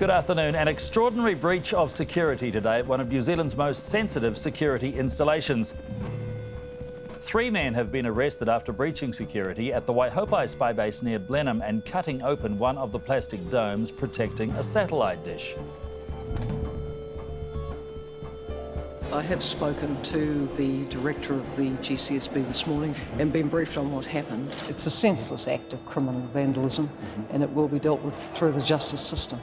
Good afternoon. An extraordinary breach of security today at one of New Zealand's most sensitive security installations. 3 men have been arrested after breaching security at the Waihopai spy base near Blenheim and cutting open one of the plastic domes protecting a satellite dish. I have spoken to the director of the GCSB this morning and been briefed on what happened. It's a senseless act of criminal vandalism and it will be dealt with through the justice system.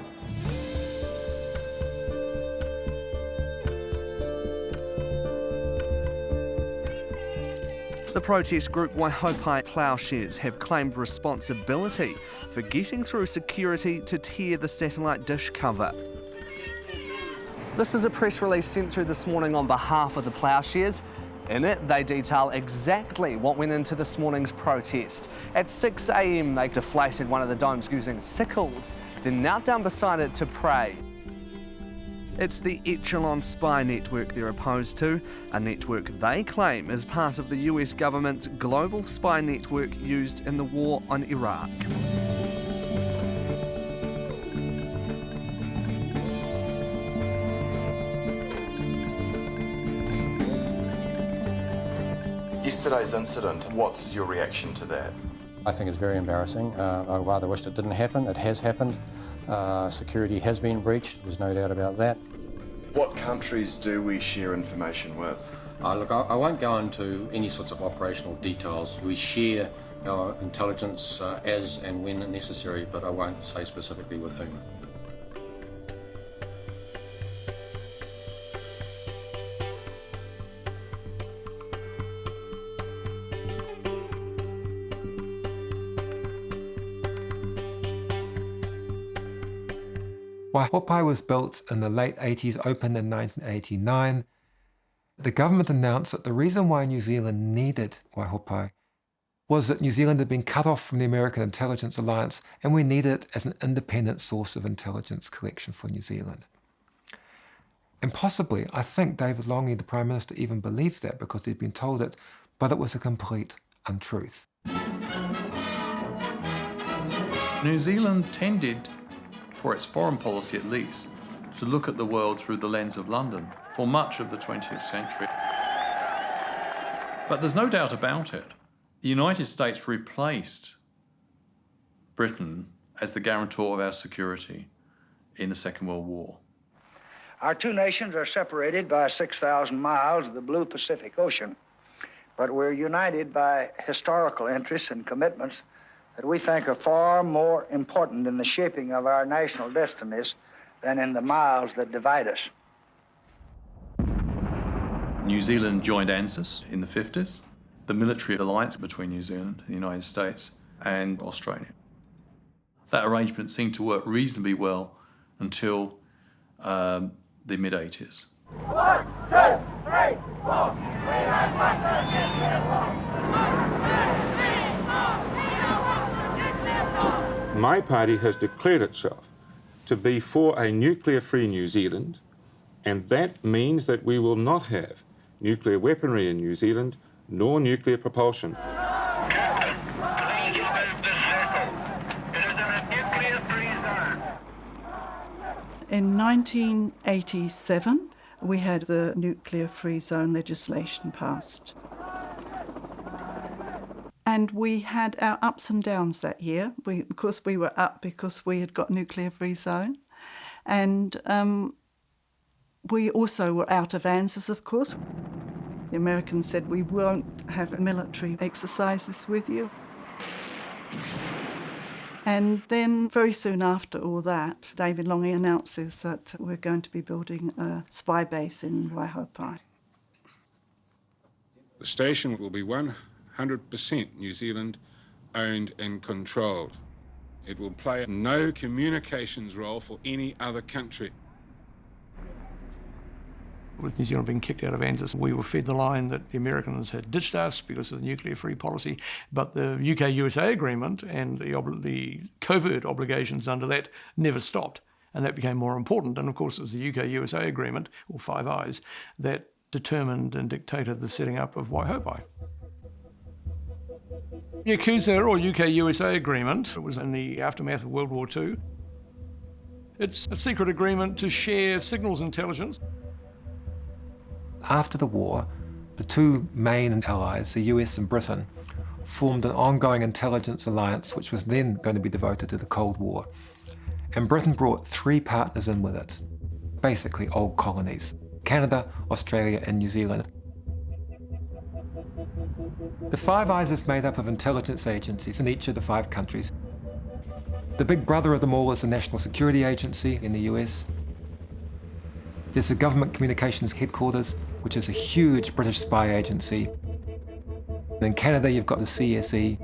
The protest group Waihopai Ploughshares have claimed responsibility for getting through security to tear the satellite dish cover. This is a press release sent through this morning on behalf of the Ploughshares. In it, they detail exactly what went into this morning's protest. At 6 a.m, they deflated one of the domes using sickles, then knelt down beside it to pray. It's the Echelon spy network they're opposed to, a network they claim is part of the US government's global spy network used in the war on Iraq. Yesterday's incident, what's your reaction to that? I think it's very embarrassing. I rather wished it didn't happen. It has happened. Security has been breached, there's no doubt about that. What countries do we share information with? Look, I won't go into any sorts of operational details. We share our intelligence as and when necessary, but I won't say specifically with whom. Waihopai was built in the late 80s, opened in 1989. The government announced that the reason why New Zealand needed Waihopai was that New Zealand had been cut off from the American Intelligence Alliance and we needed it as an independent source of intelligence collection for New Zealand. And possibly, I think David Lange, the Prime Minister, even believed that because he'd been told it, but it was a complete untruth. New Zealand tended, for its foreign policy at least, to look at the world through the lens of London for much of the 20th century. But there's no doubt about it. The United States replaced Britain as the guarantor of our security in the Second World War. Our two nations are separated by 6,000 miles of the blue Pacific Ocean, but we're united by historical interests and commitments that we think are far more important in the shaping of our national destinies than in the miles that divide us. New Zealand joined ANZUS in the 50s, the military alliance between New Zealand, the United States, and Australia. That arrangement seemed to work reasonably well until the mid-80s. 1, 2, 3, 4. We have one nuclear war. My party has declared itself to be for a nuclear-free New Zealand, and that means that we will not have nuclear weaponry in New Zealand, nor nuclear propulsion. In 1987, we had the nuclear-free zone legislation passed. And we had our ups and downs that year. Of course, we were up because we had got nuclear-free zone. And we also were out of ANZUS, of course. The Americans said, we won't have military exercises with you. And then very soon after all that, David Lange announces that we're going to be building a spy base in Waihopai. The station will be 100% New Zealand owned and controlled. It will play no communications role for any other country. With New Zealand being kicked out of ANZUS, we were fed the line that the Americans had ditched us because of the nuclear-free policy, but the UK-USA agreement and the covert obligations under that never stopped, and that became more important. And of course it was the UK-USA agreement, or Five Eyes, that determined and dictated the setting up of Waihopai. The ACUSA or UK-USA agreement was in the aftermath of World War II. It's a secret agreement to share signals intelligence. After the war, the two main allies, the US and Britain, formed an ongoing intelligence alliance which was then going to be devoted to the Cold War. And Britain brought 3 partners in with it, basically old colonies: Canada, Australia and New Zealand. The Five Eyes is made up of intelligence agencies in each of the 5 countries. The big brother of them all is the National Security Agency in the US. There's the Government Communications Headquarters, which is a huge British spy agency. In Canada, you've got the CSE.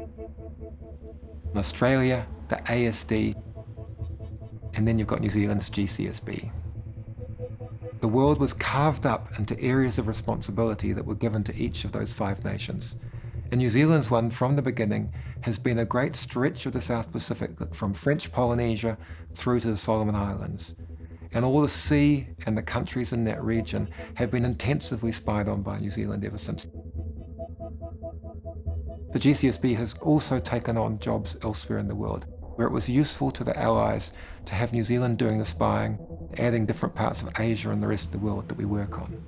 In Australia, the ASD. And then you've got New Zealand's GCSB. The world was carved up into areas of responsibility that were given to each of those 5 nations. And New Zealand's one, from the beginning, has been a great stretch of the South Pacific, from French Polynesia through to the Solomon Islands. And all the sea and the countries in that region have been intensively spied on by New Zealand ever since. The GCSB has also taken on jobs elsewhere in the world, where it was useful to the Allies to have New Zealand doing the spying, adding different parts of Asia and the rest of the world that we work on.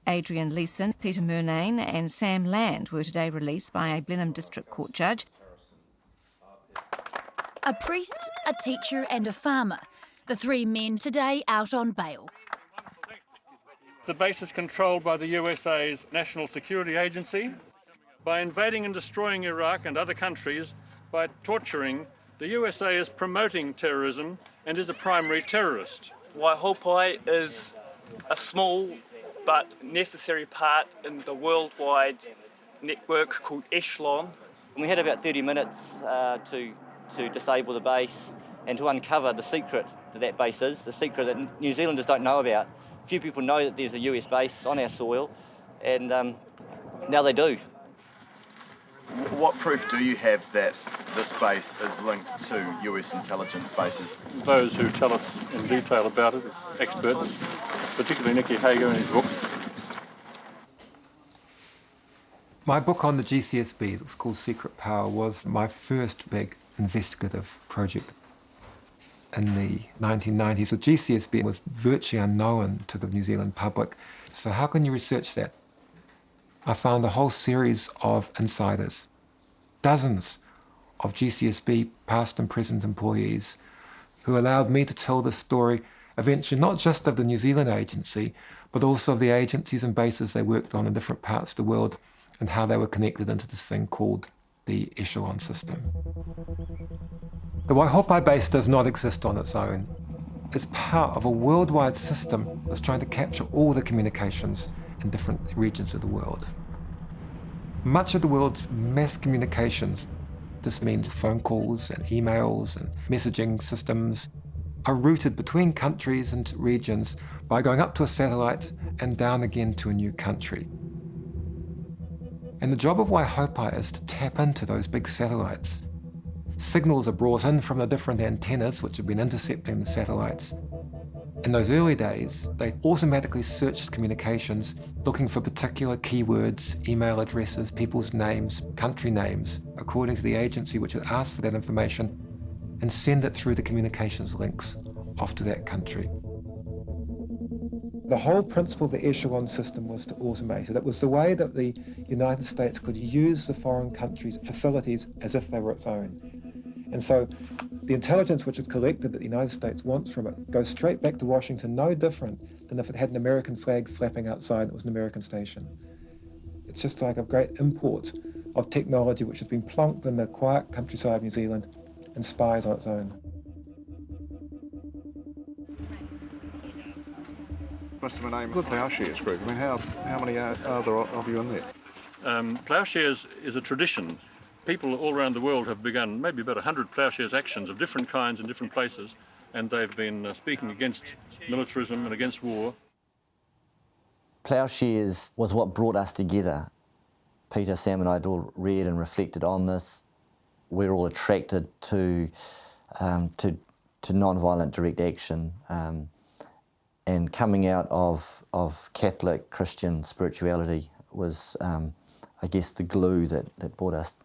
Adrian, LEASON, Peter Murnane and Sam Land were today released by a Blenheim District Court judge. A priest, a teacher and a farmer. The 3 men today out on bail. The base is controlled by the USA's National Security Agency. By invading and destroying Iraq and other countries, by torturing, the USA is promoting terrorism and is a primary terrorist. Waihopai is a small but necessary part in the worldwide network called Echelon. We had about 30 minutes to disable the base and to uncover the secret that base is, the secret that New Zealanders don't know about. Few people know that there's a US base on our soil, and now they do. What proof do you have that this base is linked to US intelligence bases? Those who tell us in detail about it as experts, particularly Nicky Hager in his book. My book on the GCSB, that was called Secret Power, was my first big investigative project. In the 1990s, the GCSB was virtually unknown to the New Zealand public. So how can you research that? I found a whole series of insiders, dozens of GCSB past and present employees, who allowed me to tell the story eventually not just of the New Zealand agency, but also of the agencies and bases they worked on in different parts of the world and how they were connected into this thing called the echelon system. The Waihopai base does not exist on its own. It's part of a worldwide system that's trying to capture all the communications in different regions of the world. Much of the world's mass communications, this means phone calls and emails and messaging systems, are routed between countries and regions by going up to a satellite and down again to a new country. And the job of Waihopai is to tap into those big satellites. Signals are brought in from the different antennas which have been intercepting the satellites. In those early days, they automatically searched communications, looking for particular keywords, email addresses, people's names, country names, according to the agency which had asked for that information, and send it through the communications links off to that country. The whole principle of the echelon system was to automate it. It was the way that the United States could use the foreign countries' facilities as if they were its own. And so the intelligence which is collected that the United States wants from it goes straight back to Washington, no different than if it had an American flag flapping outside and it was an American station. It's just like a great import of technology which has been plonked in the quiet countryside of New Zealand and spies on its own. Mr. Murnane, the Ploughshares group, I mean, how many are there of you in there? Ploughshares is a tradition. People all around the world have begun maybe about 100 ploughshares actions of different kinds in different places, and they've been speaking against militarism and against war. Ploughshares was what brought us together. Peter, Sam and I had all read and reflected on this. We're all attracted to non-violent direct action, and coming out of Catholic Christian spirituality, was, I guess, the glue that brought us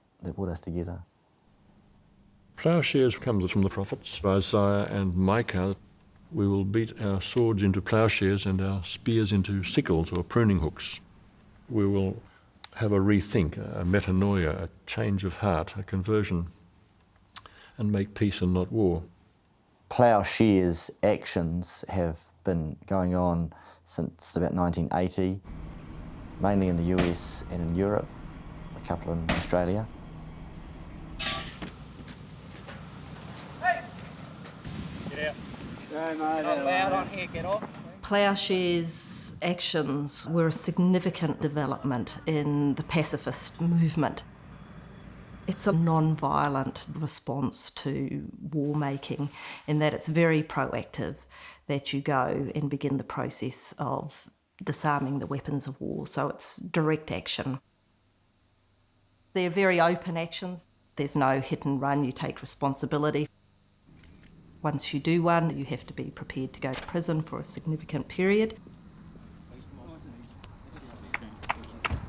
together. Ploughshares comes from the prophets, Isaiah and Micah. We will beat our swords into ploughshares and our spears into sickles or pruning hooks. We will have a rethink, a metanoia, a change of heart, a conversion, and make peace and not war. Ploughshares actions have been going on since about 1980, mainly in the US and in Europe, a couple in Australia. Ploughshares actions were a significant development in the pacifist movement. It's a non-violent response to war making in that it's very proactive, that you go and begin the process of disarming the weapons of war, so it's direct action. They're very open actions. There's no hit and run, you take responsibility. Once you do one, you have to be prepared to go to prison for a significant period.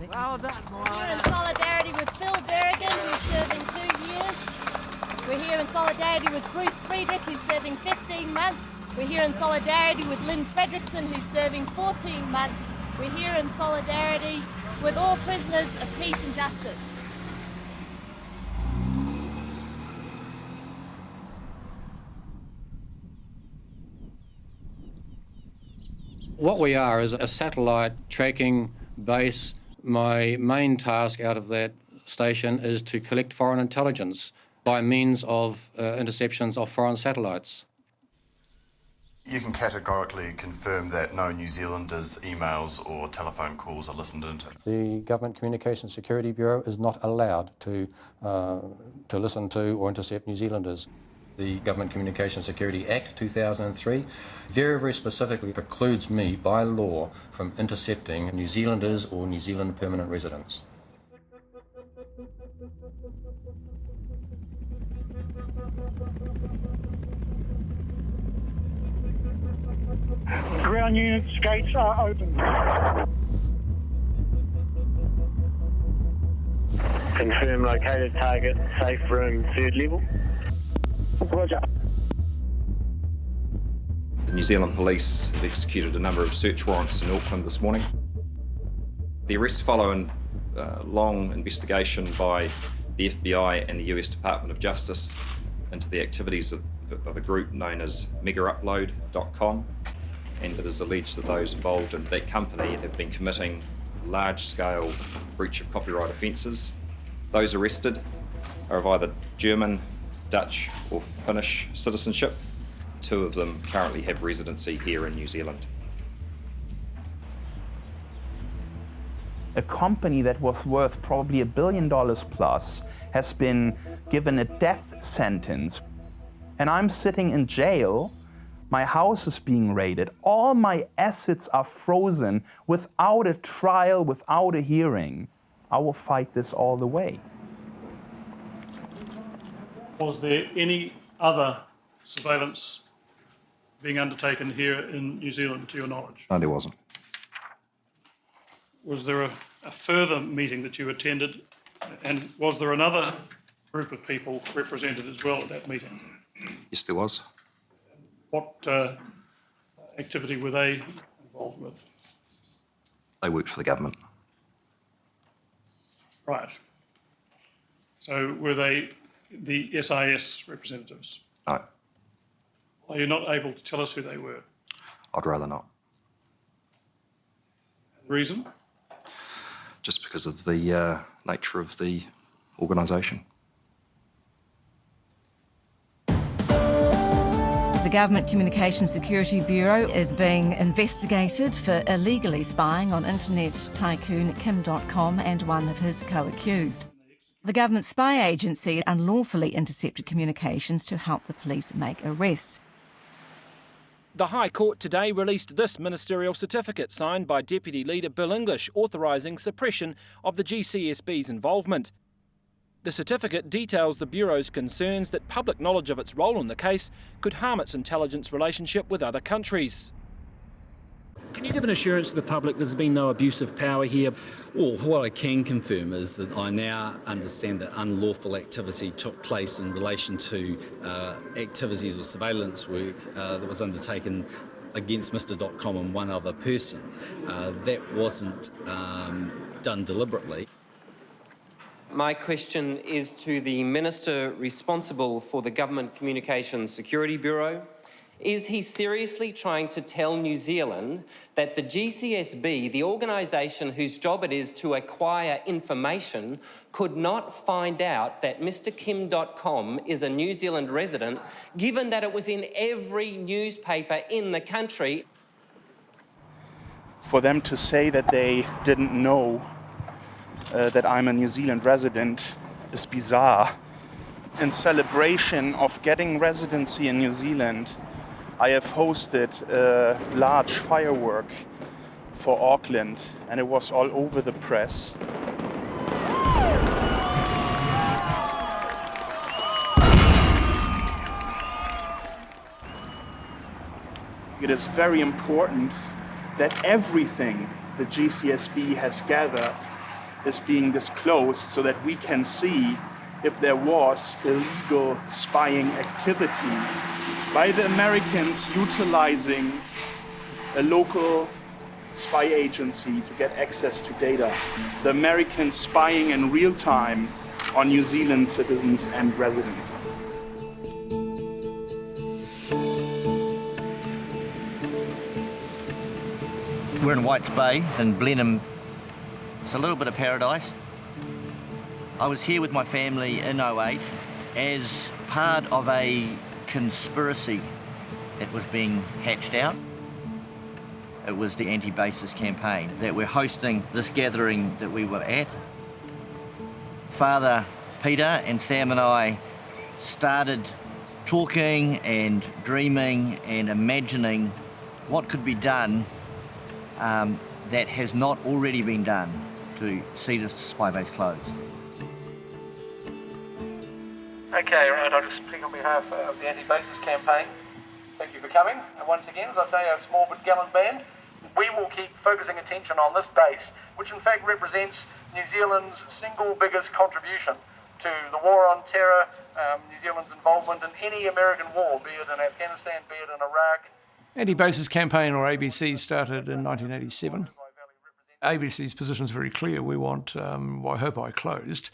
Well done, We're here in solidarity with Phil Berrigan, who's serving 2 years. We're here in solidarity with Bruce Friedrich, who's serving 15 months. We're here in solidarity with Lynn Fredrickson, who's serving 14 months. We're here in solidarity with all prisoners of peace and justice. What we are is a satellite tracking base. My main task out of that station is to collect foreign intelligence by means of interceptions of foreign satellites. You can categorically confirm that no New Zealanders' emails or telephone calls are listened into. The Government Communications Security Bureau is not allowed to listen to or intercept New Zealanders. The Government Communications Security Act 2003 very, very specifically precludes me by law from intercepting New Zealanders or New Zealand permanent residents. Ground units, gates are open. Confirm located target, safe room, 3rd level. Roger. The New Zealand Police have executed a number of search warrants in Auckland this morning. The arrests follow a long investigation by the FBI and the US Department of Justice into the activities of a group known as Megaupload.com, and it is alleged that those involved in that company have been committing large-scale breach of copyright offences. Those arrested are of either German, Dutch or Finnish citizenship. 2 of them currently have residency here in New Zealand. A company that was worth probably $1 billion plus has been given a death sentence. And I'm sitting in jail, my house is being raided, all my assets are frozen without a trial, without a hearing. I will fight this all the way. Was there any other surveillance being undertaken here in New Zealand, to your knowledge? No, there wasn't. Was there a further meeting that you attended, and was there another group of people represented as well at that meeting? Yes, there was. What activity were they involved with? They worked for the government. Right. So were they the SIS representatives? No. Are you not able to tell us who they were? I'd rather not. Reason? Just because of the nature of the organisation. The Government Communications Security Bureau is being investigated for illegally spying on internet tycoon DOTCOM and one of his co-accused. The government spy agency unlawfully intercepted communications to help the police make arrests. The High Court today released this ministerial certificate signed by Deputy Leader Bill English authorising suppression of the GCSB's involvement. The certificate details the Bureau's concerns that public knowledge of its role in the case could harm its intelligence relationship with other countries. Can you give an assurance to the public there's been no abuse of power here? Well, what I can confirm is that I now understand that unlawful activity took place in relation to activities or surveillance work that was undertaken against Mr. DOTCOM and one other person. That wasn't done deliberately. My question is to the Minister responsible for the Government Communications Security Bureau. Is he seriously trying to tell New Zealand that the GCSB, the organisation whose job it is to acquire information, could not find out that Mr. Kim.com is a New Zealand resident, given that it was in every newspaper in the country? For them to say that they didn't know that I'm a New Zealand resident is bizarre. In celebration of getting residency in New Zealand, I have hosted a large firework for Auckland, and it was all over the press. It is very important that everything the GCSB has gathered is being disclosed so that we can see if there was illegal spying activity by the Americans utilizing a local spy agency to get access to data. The Americans spying in real time on New Zealand citizens and residents. We're in Whites Bay in Blenheim. It's a little bit of paradise. I was here with my family in 08 as part of a conspiracy that was being hatched out. It was the anti-basis campaign that we're hosting this gathering that we were at. Father Peter and Sam and I started talking and dreaming and imagining what could be done that has not already been done to see this spy base closed. Okay, right, I'll just speak on behalf of the anti-basis campaign. Thank you for coming. And once again, as I say, our small but gallant band, we will keep focusing attention on this base, which in fact represents New Zealand's single biggest contribution to the war on terror, New Zealand's involvement in any American war, be it in Afghanistan, be it in Iraq. Anti-basis campaign, or ABC, started in 1987. ABC's position is very clear. We want Waihopai closed,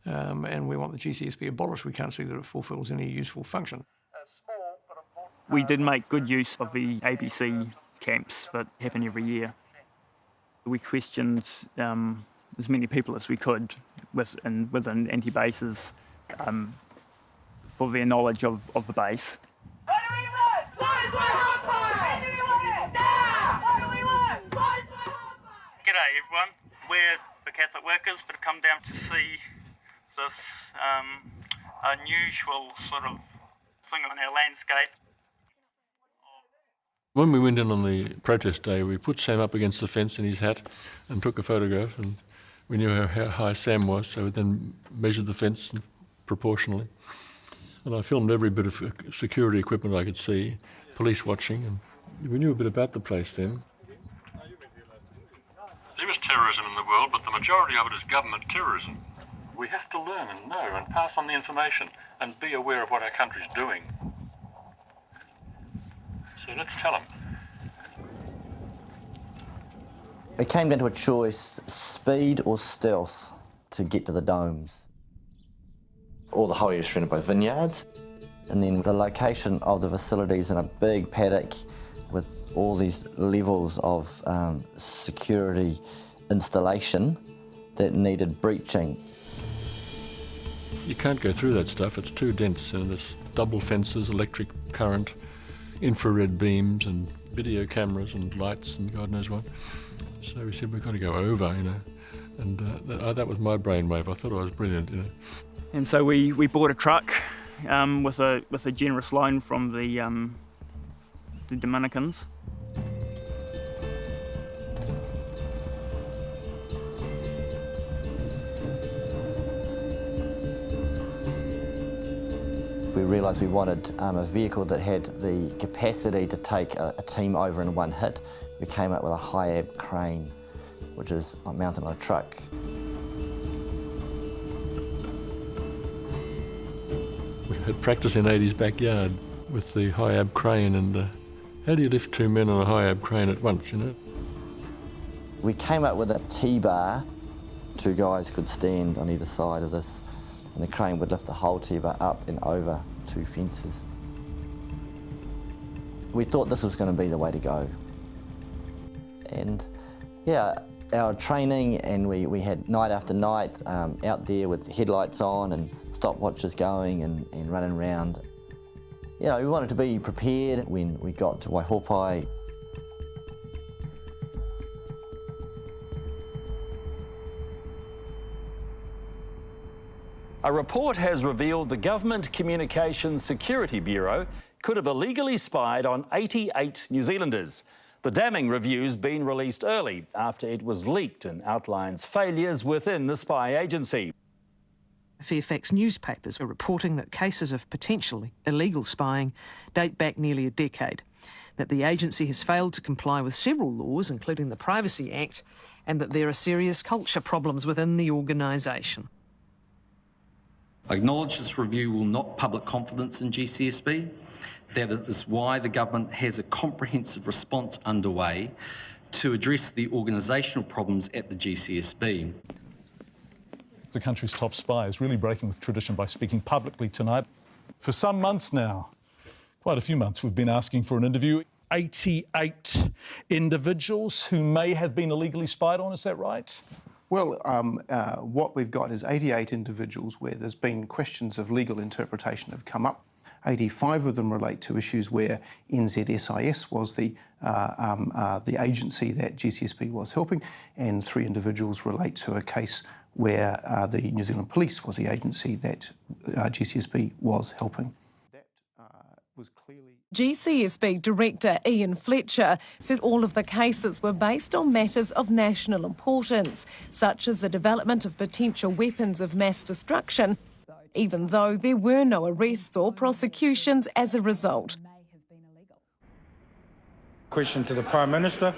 and we want the GCSB abolished. We can't see that it fulfills any useful function. We did make good use of the ABC camps that happen every year. We questioned as many people as we could within anti-bases for their knowledge of the base. G'day everyone, we're the Catholic workers that have come down to see this unusual sort of thing on our landscape. When we went in on the protest day, we put Sam up against the fence in his hat and took a photograph, and we knew how high Sam was, so we then measured the fence proportionally. And I filmed every bit of security equipment I could see, police watching, and we knew a bit about the place then. There is terrorism in the world, but the majority of it is government terrorism. We have to learn and know and pass on the information and be aware of what our country's doing. So let's tell them. It came down to a choice, speed or stealth, to get to the domes. All the whole area is surrounded by vineyards, and then the location of the facilities in a big paddock with all these levels of security installation that needed breaching. You can't go through that stuff, it's too dense, and there's double fences, electric current, infrared beams and video cameras and lights and God knows what. So we said we've got to go over, you know, and that was my brainwave. I thought it was brilliant, you know. And so we bought a truck with a generous loan from the Dominicans. We realised we wanted a vehicle that had the capacity to take a team over in one hit, We came up with a high-ab crane, which is mounted on a truck. We had practice in Adie's backyard with the high-ab crane, and how do you lift two men on a high-ab crane at once, you know? We came up with a T-bar. Two guys could stand on either side of this, and the crane would lift the whole T-bar up and over two fences. We thought this was going to be the way to go. And yeah, our training, and we had night after night out there with headlights on and stopwatches going and running around. You know, we wanted to be prepared when we got to Waihopai. A report has revealed the Government Communications Security Bureau could have illegally spied on 88 New Zealanders. The damning review's been released early after it was leaked and outlines failures within the spy agency. Fairfax newspapers are reporting that cases of potentially illegal spying date back nearly a decade, that the agency has failed to comply with several laws, including the Privacy Act, and that there are serious culture problems within the organisation. I acknowledge this review will knock public confidence in GCSB. That is why the government has a comprehensive response underway to address the organisational problems at the GCSB. The country's top spy is really breaking with tradition by speaking publicly tonight. For some months now, quite a few months, we've been asking for an interview. 88 individuals who may have been illegally spied on, is that right? Well, what we've got is 88 individuals where there's been questions of legal interpretation have come up. 85 of them relate to issues where NZSIS was the agency that GCSB was helping, and 3 individuals relate to a case where the New Zealand Police was the agency that GCSB was helping. GCSB Director Ian Fletcher says all of the cases were based on matters of national importance, such as the development of potential weapons of mass destruction, even though there were no arrests or prosecutions as a result. Question to the Prime Minister.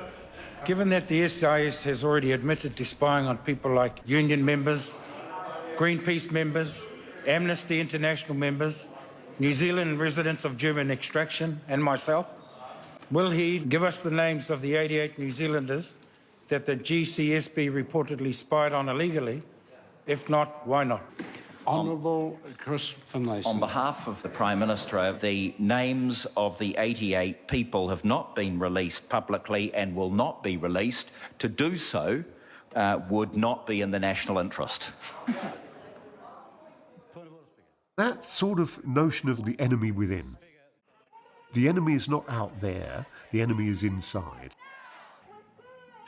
Given that the SIS has already admitted to spying on people like union members, Greenpeace members, Amnesty International members, New Zealand residents of German extraction, and myself, will he give us the names of the 88 New Zealanders that the GCSB reportedly spied on illegally? If not, why not? Honourable Chris Finlayson. On behalf of the Prime Minister, the names of the 88 people have not been released publicly and will not be released. To do so would not be in the national interest. That sort of notion of the enemy within. The enemy is not out there, the enemy is inside.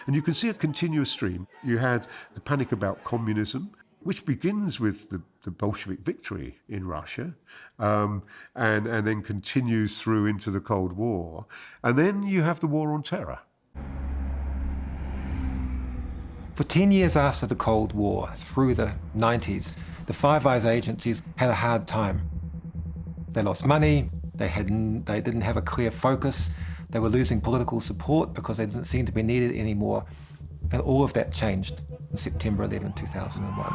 And you can see a continuous stream. You had the panic about communism, which begins with the Bolshevik victory in Russia, and then continues through into the Cold War. And then you have the war on terror. For 10 years after the Cold War, through the 90s, the Five Eyes agencies had a hard time. They lost money, they didn't have a clear focus, they were losing political support because they didn't seem to be needed anymore, and all of that changed on September 11, 2001.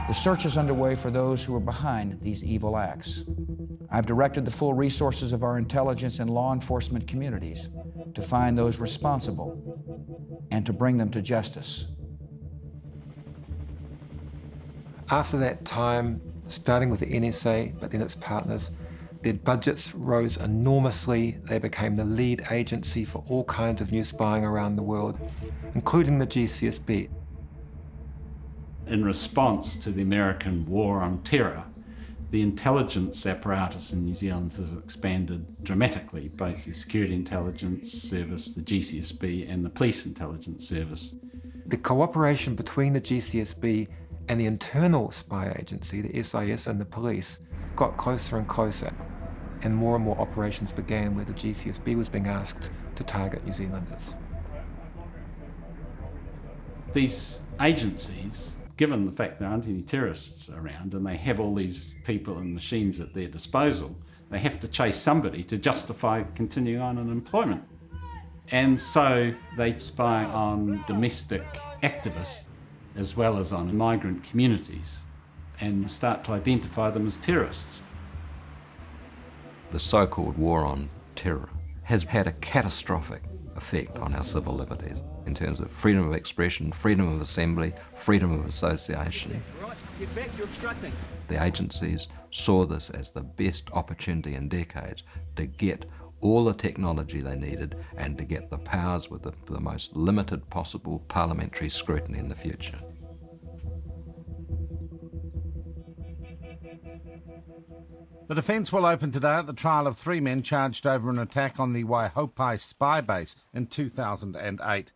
The search is underway for those who are behind these evil acts. I've directed the full resources of our intelligence and law enforcement communities to find those responsible and to bring them to justice. After that time, starting with the NSA, but then its partners, their budgets rose enormously. They became the lead agency for all kinds of new spying around the world, including the GCSB. In response to the American war on terror, the intelligence apparatus in New Zealand has expanded dramatically, both the Security Intelligence Service, the GCSB, and the Police Intelligence Service. The cooperation between the GCSB and the internal spy agency, the SIS and the police, got closer and closer, and more operations began where the GCSB was being asked to target New Zealanders. These agencies, given the fact there aren't any terrorists around and they have all these people and machines at their disposal, They have to chase somebody to justify continuing on in employment. And so they spy on domestic activists as well as on migrant communities and start to identify them as terrorists. The so-called war on terror has had a catastrophic effect on our civil liberties in terms of freedom of expression, freedom of assembly, freedom of association. Get back, you're obstructing. The agencies saw this as the best opportunity in decades to get all the technology they needed and to get the powers with the most limited possible parliamentary scrutiny in the future. The defence will open today at the trial of 3 men charged over an attack on the Waihopai spy base in 2008.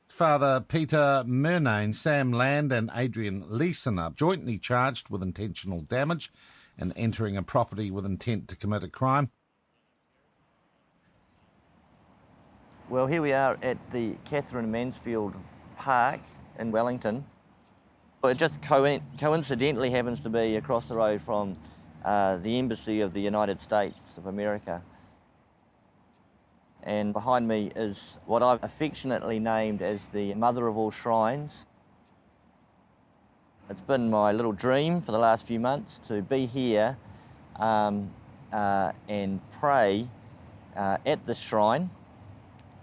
Father Peter Murnane, Sam Land and Adrian LEASON are jointly charged with intentional damage and entering a property with intent to commit a crime. Well, here we are at the Catherine Mansfield Park in Wellington. It just coincidentally happens to be across the road from the Embassy of the United States of America. And behind me is what I've affectionately named as the Mother of All Shrines. It's been my little dream for the last few months to be here and pray at this shrine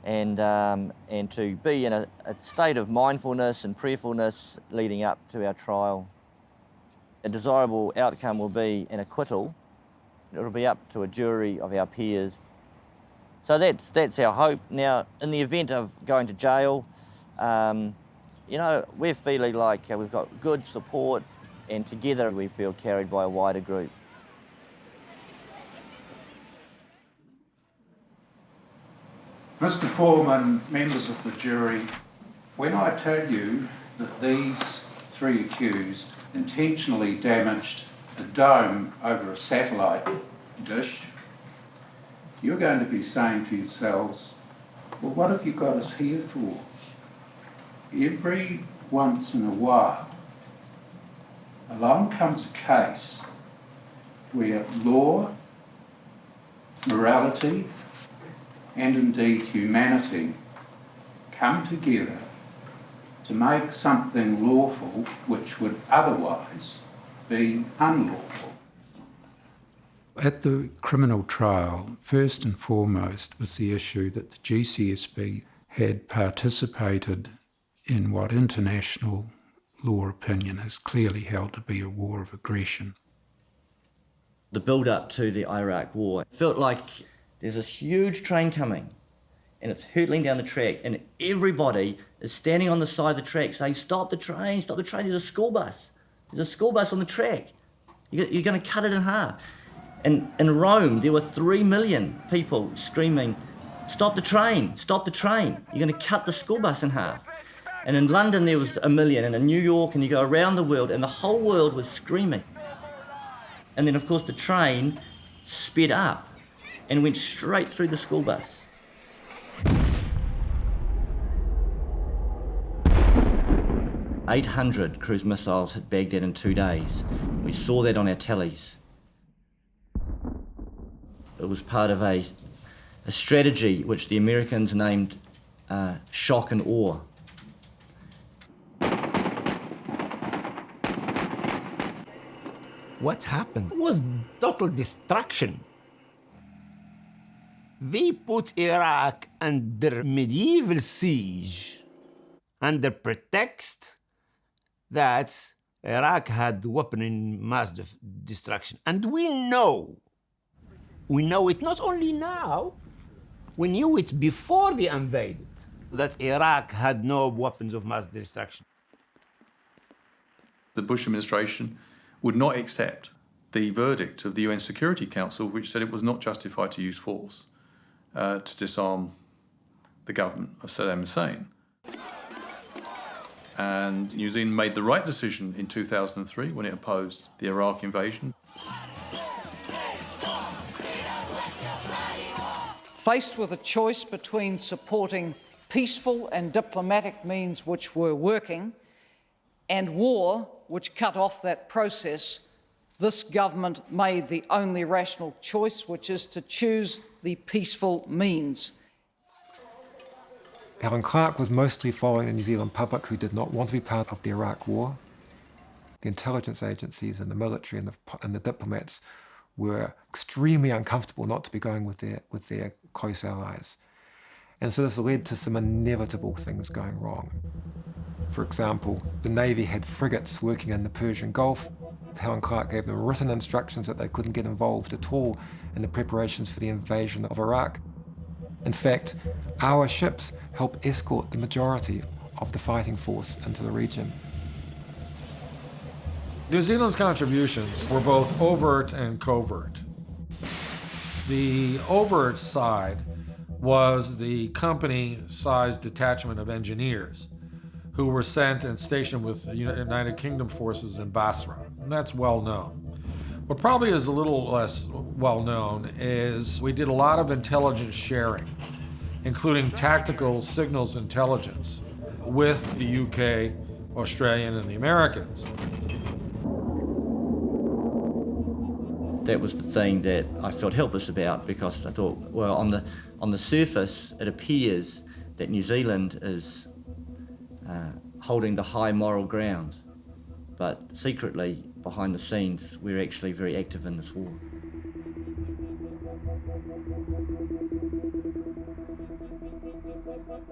and to be in a state of mindfulness and prayerfulness leading up to our trial. A desirable outcome will be an acquittal. It'll be up to a jury of our peers. So that's our hope. Now, in the event of going to jail, you know, we're feeling like we've got good support, and together we feel carried by a wider group. Mr. Foreman, members of the jury, when I tell you that these 3 accused intentionally damaged a dome over a satellite dish, you're going to be saying to yourselves, well, what have you got us here for? Every once in a while, along comes a case where law, morality, and indeed humanity come together to make something lawful which would otherwise be unlawful. At the criminal trial, first and foremost was the issue that the GCSB had participated in what international law opinion has clearly held to be a war of aggression. The build-up to the Iraq war felt like there's this huge train coming and it's hurtling down the track and everybody is standing on the side of the track saying, stop the train, there's a school bus. There's a school bus on the track. You're going to cut it in half. And in Rome, there were 3 million people screaming, stop the train, you're going to cut the school bus in half. And in London, there was 1 million, and in New York, and you go around the world, and the whole world was screaming. And then, of course, the train sped up and went straight through the school bus. "800 cruise missiles hit Baghdad in 2 days. We saw that on our tellies. It was part of a strategy which the Americans named shock and awe. What happened was total destruction. They put Iraq under medieval siege under pretext that Iraq had weapon in mass destruction. And we know it not only now, we knew it before they invaded, that Iraq had no weapons of mass destruction. The Bush administration would not accept the verdict of the UN Security Council, which said it was not justified to use force to disarm the government of Saddam Hussein. And New Zealand made the right decision in 2003 when it opposed the Iraq invasion. Faced with a choice between supporting peaceful and diplomatic means which were working and war which cut off that process, This government made the only rational choice, which is to choose the peaceful means. Alan Clark was mostly following the New Zealand public who did not want to be part of the Iraq War. The intelligence agencies and the military and the diplomats were extremely uncomfortable not to be going with their close allies. And so this led to some inevitable things going wrong. For example, the Navy had frigates working in the Persian Gulf. Alan Clark gave them written instructions that they couldn't get involved at all in the preparations for the invasion of Iraq. In fact, our ships helped escort the majority of the fighting force into the region. New Zealand's contributions were both overt and covert. The overt side was the company-sized detachment of engineers who were sent and stationed with the United Kingdom forces in Basra, and that's well known. What probably is a little less well known is we did a lot of intelligence sharing, including tactical signals intelligence with the UK, Australian, and the Americans. That was the thing that I felt helpless about, because I thought, well, on the surface, it appears that New Zealand is holding the high moral ground, but secretly, behind the scenes, we're actually very active in this war.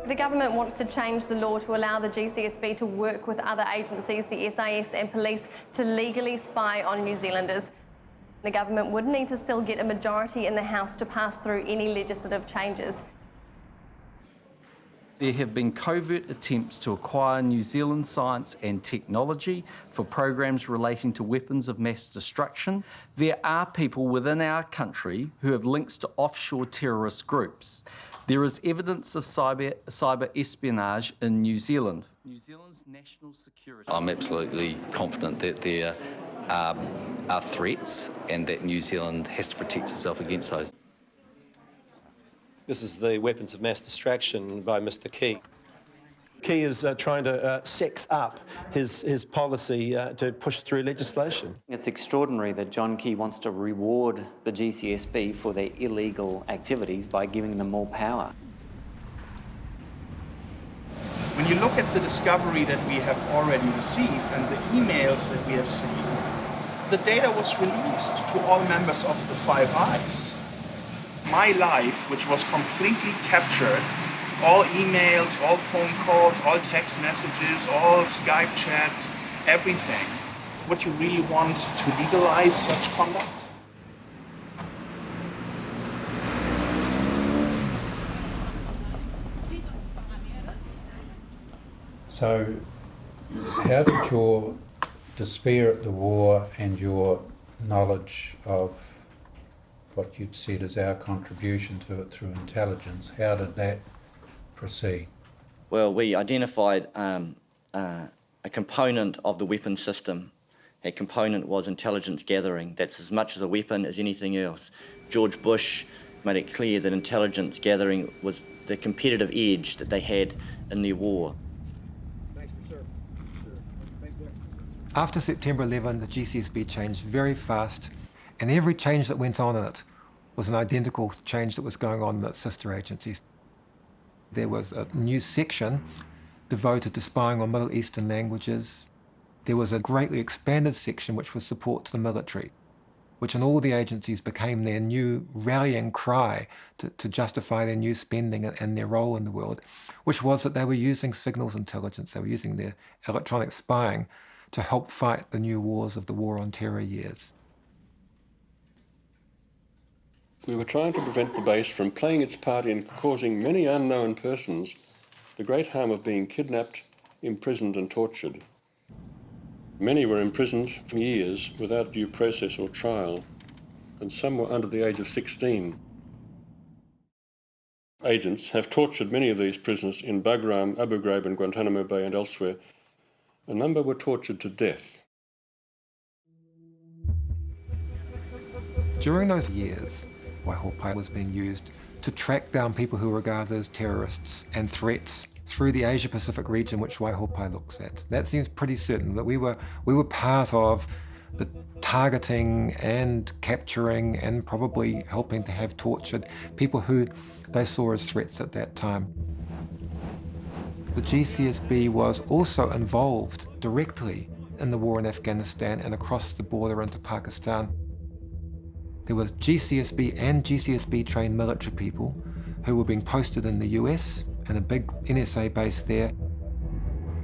The government wants to change the law to allow the GCSB to work with other agencies, the SIS and police, to legally spy on New Zealanders. The government would need to still get a majority in the House to pass through any legislative changes. There have been covert attempts to acquire New Zealand science and technology for programs relating to weapons of mass destruction. There are people within our country who have links to offshore terrorist groups. There is evidence of cyber espionage in New Zealand. New Zealand's national security... I'm absolutely confident that there are threats and that New Zealand has to protect itself against those. This is the weapons of mass destruction by Mr. Key. Key is trying to sex up his policy to push through legislation. It's extraordinary that John Key wants to reward the GCSB for their illegal activities by giving them more power. When you look at the discovery that we have already received and the emails that we have seen, the data was released to all members of the Five Eyes. My life, which was completely captured, all emails, all phone calls, all text messages, all Skype chats, everything. Would you really want to legalize such conduct? So, how did your despair at the war and your knowledge of what you've said is our contribution to it through intelligence, how did that proceed? Well, we identified a component of the weapon system. That component was intelligence gathering. That's as much as a weapon as anything else. George Bush made it clear that intelligence gathering was the competitive edge that they had in their war. After September 11, the GCSB changed very fast, and every change that went on in it was an identical change that was going on in its sister agencies. There was a new section devoted to spying on Middle Eastern languages. There was a greatly expanded section which was support to the military, which in all the agencies became their new rallying cry to justify their new spending and their role in the world, which was that they were using signals intelligence, they were using their electronic spying to help fight the new wars of the War on Terror years. We were trying to prevent the base from playing its part in causing many unknown persons the great harm of being kidnapped, imprisoned and tortured. Many were imprisoned for years without due process or trial, and some were under the age of 16. Agents have tortured many of these prisoners in Bagram, Abu Ghraib and Guantanamo Bay and elsewhere. A number were tortured to death. During those years, Waihopai was being used to track down people who were regarded as terrorists and threats through the Asia-Pacific region which Waihopai looks at. That seems pretty certain that we were part of the targeting and capturing and probably helping to have tortured people who they saw as threats at that time. The GCSB was also involved directly in the war in Afghanistan and across the border into Pakistan. There was GCSB and GCSB trained military people who were being posted in the US and a big NSA base there,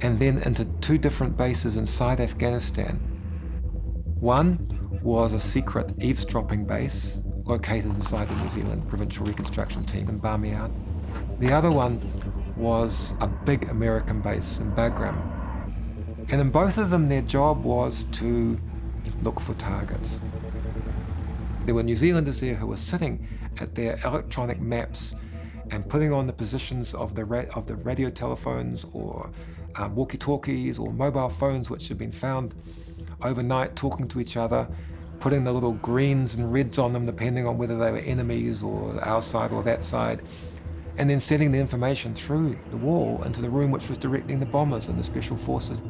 and then into 2 different bases inside Afghanistan. One was a secret eavesdropping base located inside the New Zealand Provincial Reconstruction Team in Bamiyan. The other one was a big American base in Bagram. And in both of them, their job was to look for targets. There were New Zealanders there who were sitting at their electronic maps and putting on the positions of the radio telephones or walkie-talkies or mobile phones which had been found overnight, talking to each other, putting the little greens and reds on them depending on whether they were enemies or our side or that side, and then sending the information through the wall into the room which was directing the bombers and the special forces.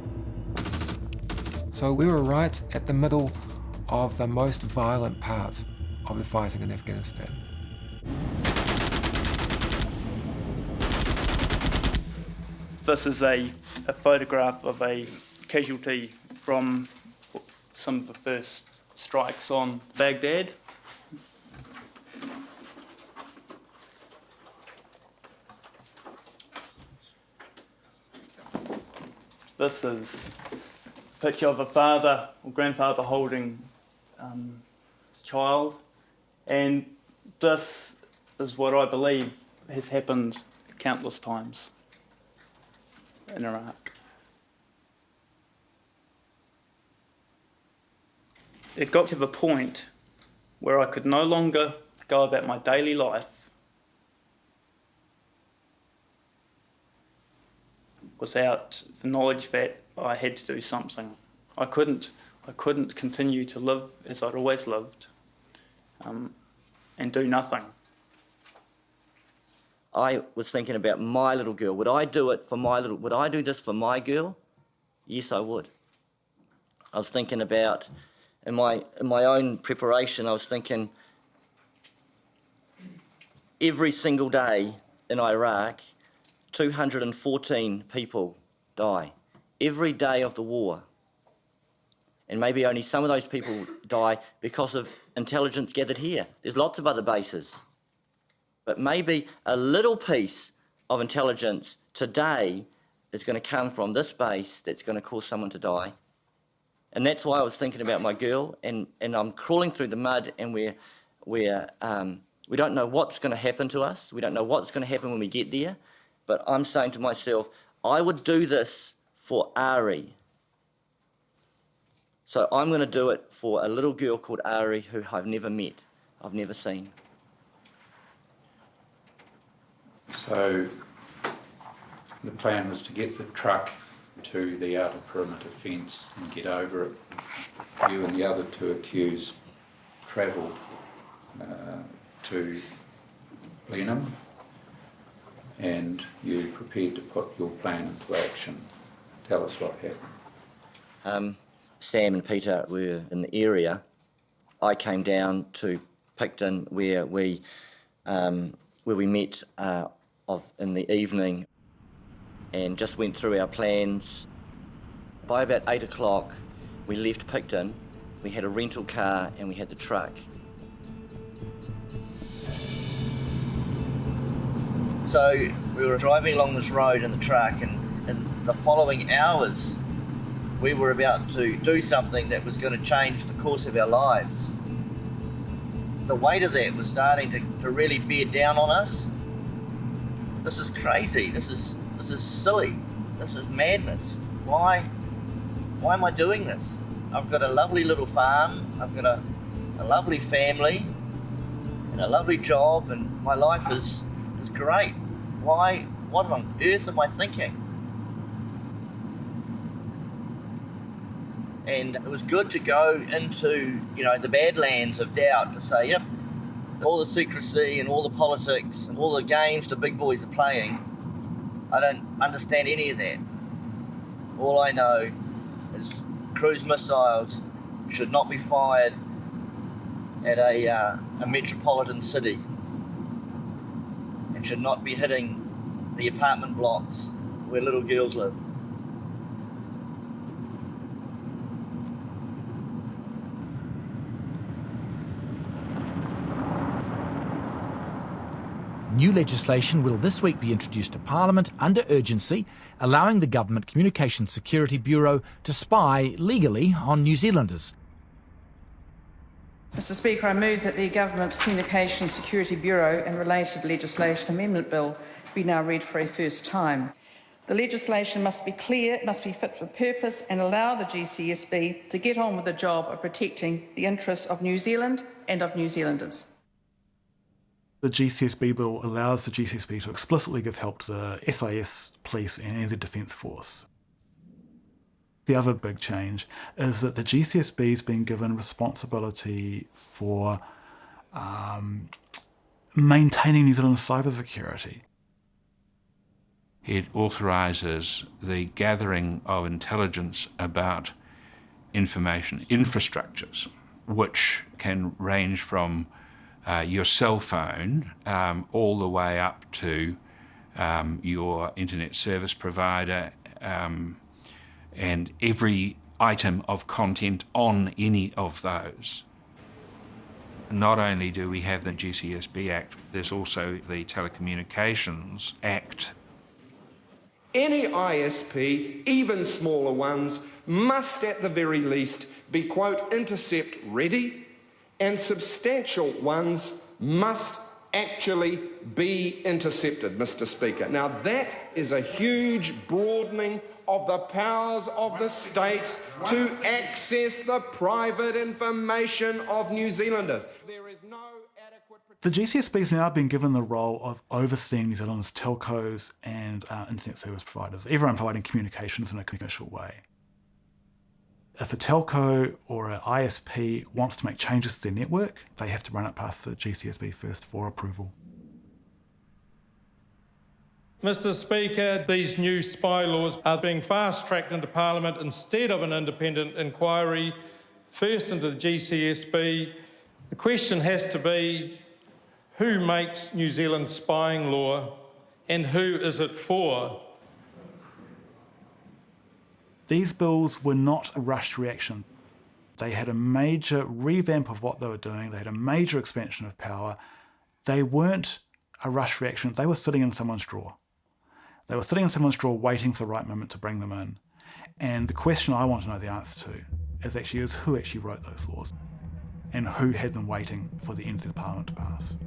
So we were right at the middle of the most violent part of the fighting in Afghanistan. This is a photograph of a casualty from some of the first strikes on Baghdad. This is a picture of a father or grandfather holding his child, and this is what I believe has happened countless times in Iraq. It got to the point where I could no longer go about my daily life without the knowledge that I had to do something. I couldn't continue to live as I'd always lived and do nothing. I was thinking about my little girl. Would I do this for my girl? Yes, I would. I was thinking about, in my own preparation, I was thinking every single day in Iraq, 214 people die. Every day of the war. And maybe only some of those people die because of intelligence gathered here. There's lots of other bases. But maybe a little piece of intelligence today is going to come from this base that's going to cause someone to die. And that's why I was thinking about my girl, and I'm crawling through the mud, and we don't know what's going to happen to us. We don't know what's going to happen when we get there. But I'm saying to myself, I would do this for Ari. So I'm going to do it for a little girl called Ari who I've never met, I've never seen. So the plan was to get the truck to the outer perimeter fence and get over it. You and the other 2 accused travelled to Blenheim, and you prepared to put your plan into action. Tell us what happened. Sam and Peter were in the area. I came down to Picton where we met in the evening and just went through our plans. By about 8 o'clock, we left Picton. We had a rental car and we had the truck. So we were driving along this road in the truck, and in the following hours, we were about to do something that was going to change the course of our lives. The weight of that was starting to really bear down on us. This is crazy. This is silly. This is madness. Why am I doing this? I've got a lovely little farm. I've got a lovely family and a lovely job, and my life is great. What on earth am I thinking? And it was good to go into, the badlands of doubt to say, yep, all the secrecy and all the politics and all the games the big boys are playing, I don't understand any of that. All I know is cruise missiles, should not be fired at a metropolitan city and should not be hitting the apartment blocks where little girls live. New legislation will this week be introduced to Parliament under urgency, allowing the Government Communications Security Bureau to spy legally on New Zealanders. Mr Speaker, I move that the Government Communications Security Bureau and related legislation amendment bill be now read for a first time. The legislation must be clear, it must be fit for purpose and allow the GCSB to get on with the job of protecting the interests of New Zealand and of New Zealanders. The GCSB bill allows the GCSB to explicitly give help to the SIS, Police and NZ Defence Force. The other big change is that the GCSB has been given responsibility for maintaining New Zealand's cybersecurity. It authorises the gathering of intelligence about information infrastructures, which can range from your cell phone all the way up to your internet service provider and every item of content on any of those. Not only do we have the GCSB Act, there's also the Telecommunications Act. Any ISP, even smaller ones, must at the very least be, quote, intercept ready, and substantial ones must actually be intercepted, Mr Speaker. Now that is a huge broadening of the powers of the state to access the private information of New Zealanders. The GCSB has now been given the role of overseeing New Zealand's telcos and internet service providers, everyone providing communications in a commercial way. If a telco or an ISP wants to make changes to their network, they have to run it past the GCSB first for approval. Mr Speaker, these new spy laws are being fast-tracked into Parliament instead of an independent inquiry, first into the GCSB. The question has to be, who makes New Zealand's spying law and who is it for? These bills were not a rushed reaction. They had a major revamp of what they were doing. They had a major expansion of power. They weren't a rushed reaction. They were sitting in someone's drawer. They were sitting in someone's drawer waiting for the right moment to bring them in. And the question I want to know the answer to is who actually wrote those laws and who had them waiting for the NZ Parliament to pass.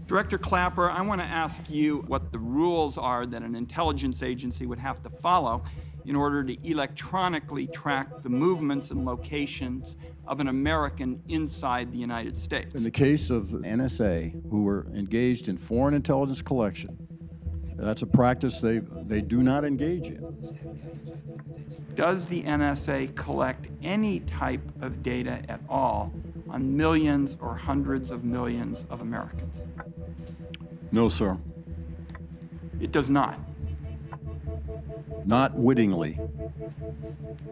Director Clapper, I want to ask you what the rules are that an intelligence agency would have to follow in order to electronically track the movements and locations of an American inside the United States. In the case of the NSA, who were engaged in foreign intelligence collection, that's a practice they do not engage in. Does the NSA collect any type of data at all on millions or hundreds of millions of Americans? No, sir. It does not. Not wittingly.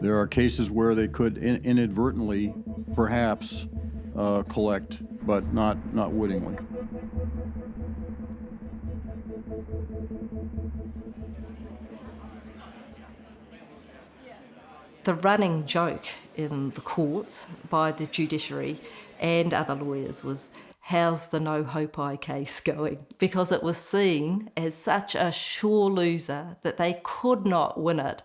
There are cases where they could inadvertently, perhaps, collect, but not wittingly. The running joke in the courts by the judiciary and other lawyers was, how's the no Hopai case going? Because it was seen as such a sure loser that they could not win it.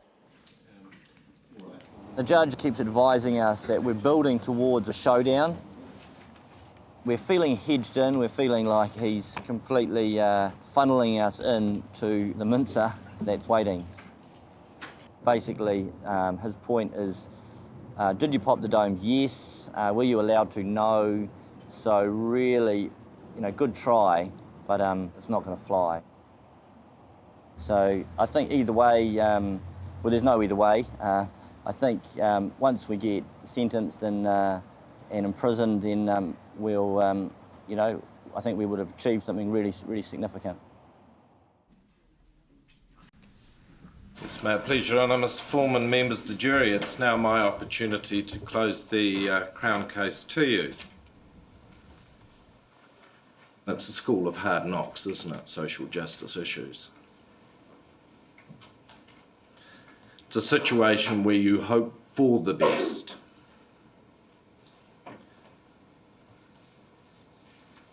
The judge keeps advising us that we're building towards a showdown. We're feeling hedged in, we're feeling like he's completely funneling us into the mincer that's waiting. Basically, his point is, did you pop the domes? Yes. Were you allowed to? No. So really, good try, but it's not going to fly. So I think either way, well, there's no either way. I think once we get sentenced and imprisoned, then we'll, I think we would have achieved something really, really significant. It's my pleasure, Honour, Mr. Foreman, members of the jury. It's now my opportunity to close the Crown case to you. It's a school of hard knocks, isn't it? Social justice issues. It's a situation where you hope for the best.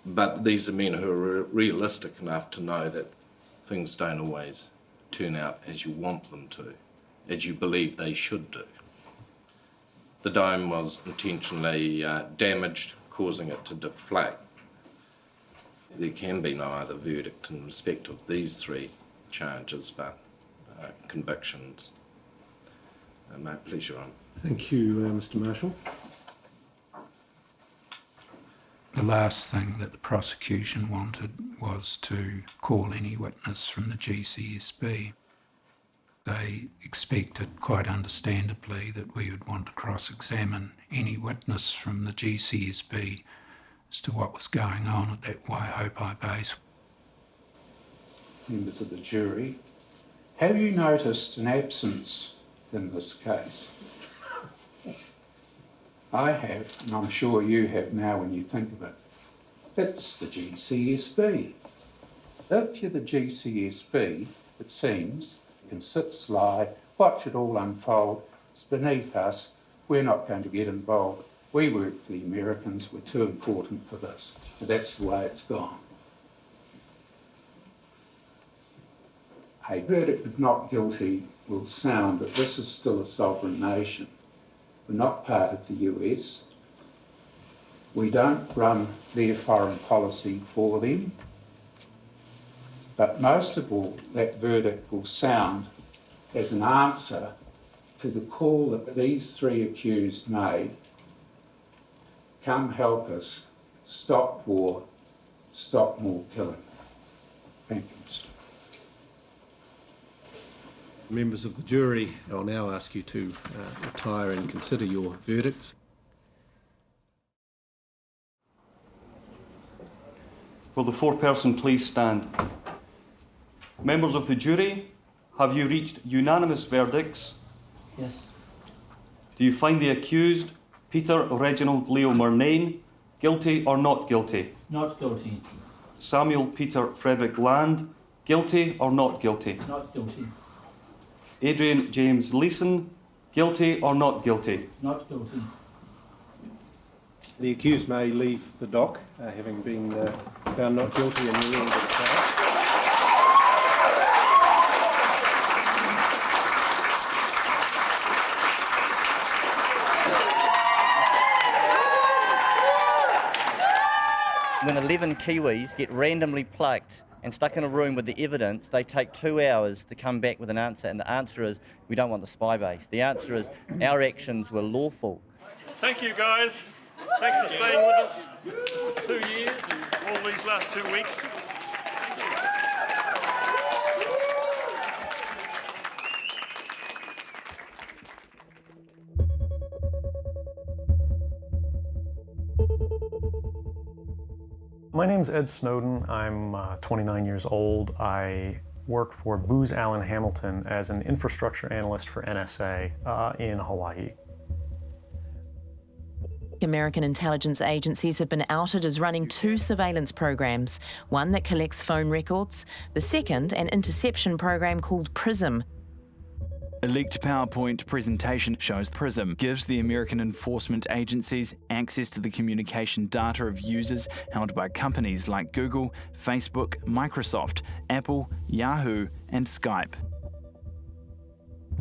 But these are men who are realistic enough to know that things don't always turn out as you want them to, as you believe they should do. The dome was intentionally damaged, causing it to deflate. There can be no other verdict in respect of these three charges, but convictions. My pleasure, Honour. Thank you, Mr. Marshall. The last thing that the prosecution wanted was to call any witness from the GCSB. They expected, quite understandably, that we would want to cross-examine any witness from the GCSB as to what was going on at that Waihopai base. Members of the jury, have you noticed an absence in this case? I have, and I'm sure you have now when you think of it. It's the GCSB. If you're the GCSB, it seems, you can sit, slide, watch it all unfold. It's beneath us. We're not going to get involved. We work for the Americans. We're too important for this. And that's the way it's gone. A verdict of not guilty will sound that this is still a sovereign nation. We're not part of the US. We don't run their foreign policy for them. But most of all, that verdict will sound as an answer to the call that these three accused made. Come help us, stop war, stop more killing. Thank you, Mr. Members of the jury, I'll now ask you to retire and consider your verdicts. Will the foreperson please stand? Members of the jury, have you reached unanimous verdicts? Yes. Do you find the accused, Peter Reginald Leo Murnane, guilty or not guilty? Not guilty. Samuel Peter Frederick Land, guilty or not guilty? Not guilty. Adrian James Leeson, guilty or not guilty? Not guilty. The accused may leave the dock, having been found not guilty and ruling the trial. When 11 Kiwis get randomly plucked and stuck in a room with the evidence, they take 2 hours to come back with an answer, and the answer is, we don't want the spy base. The answer is, our actions were lawful. Thank you, guys. Thanks for staying with us for 2 years and all these last 2 weeks. My name's Ed Snowden. I'm 29 years old. I work for Booz Allen Hamilton as an infrastructure analyst for NSA in Hawaii. American intelligence agencies have been outed as running 2 surveillance programs, one that collects phone records, the second an interception program called PRISM. A leaked PowerPoint presentation shows PRISM gives the American enforcement agencies access to the communication data of users held by companies like Google, Facebook, Microsoft, Apple, Yahoo, and Skype.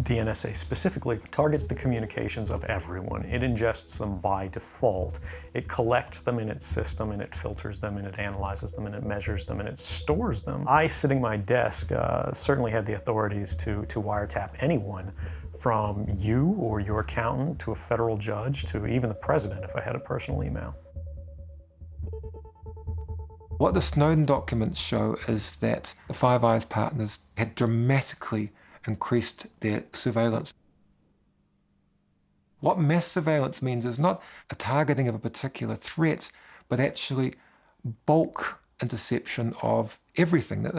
The NSA specifically targets the communications of everyone. It ingests them by default. It collects them in its system, and it filters them, and it analyzes them, and it measures them, and it stores them. I, sitting at my desk, certainly had the authorities to wiretap anyone, from you or your accountant to a federal judge to even the president if I had a personal email. What the Snowden documents show is that the Five Eyes partners had dramatically increased their surveillance. What mass surveillance means is not a targeting of a particular threat, but actually bulk interception of everything that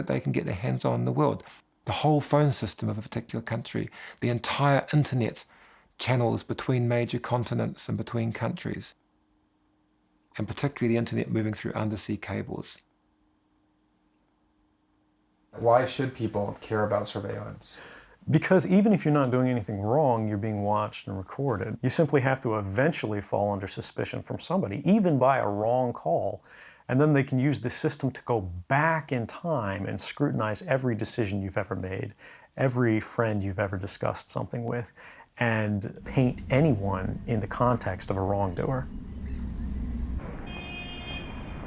they can get their hands on in the world. the whole phone system of a particular country, the entire internet channels between major continents and between countries, and particularly the internet moving through undersea cables. Why should people care about surveillance? Because even if you're not doing anything wrong, you're being watched and recorded. You simply have to eventually fall under suspicion from somebody, even by a wrong call. And then they can use the system to go back in time and scrutinize every decision you've ever made, every friend you've ever discussed something with, and paint anyone in the context of a wrongdoer.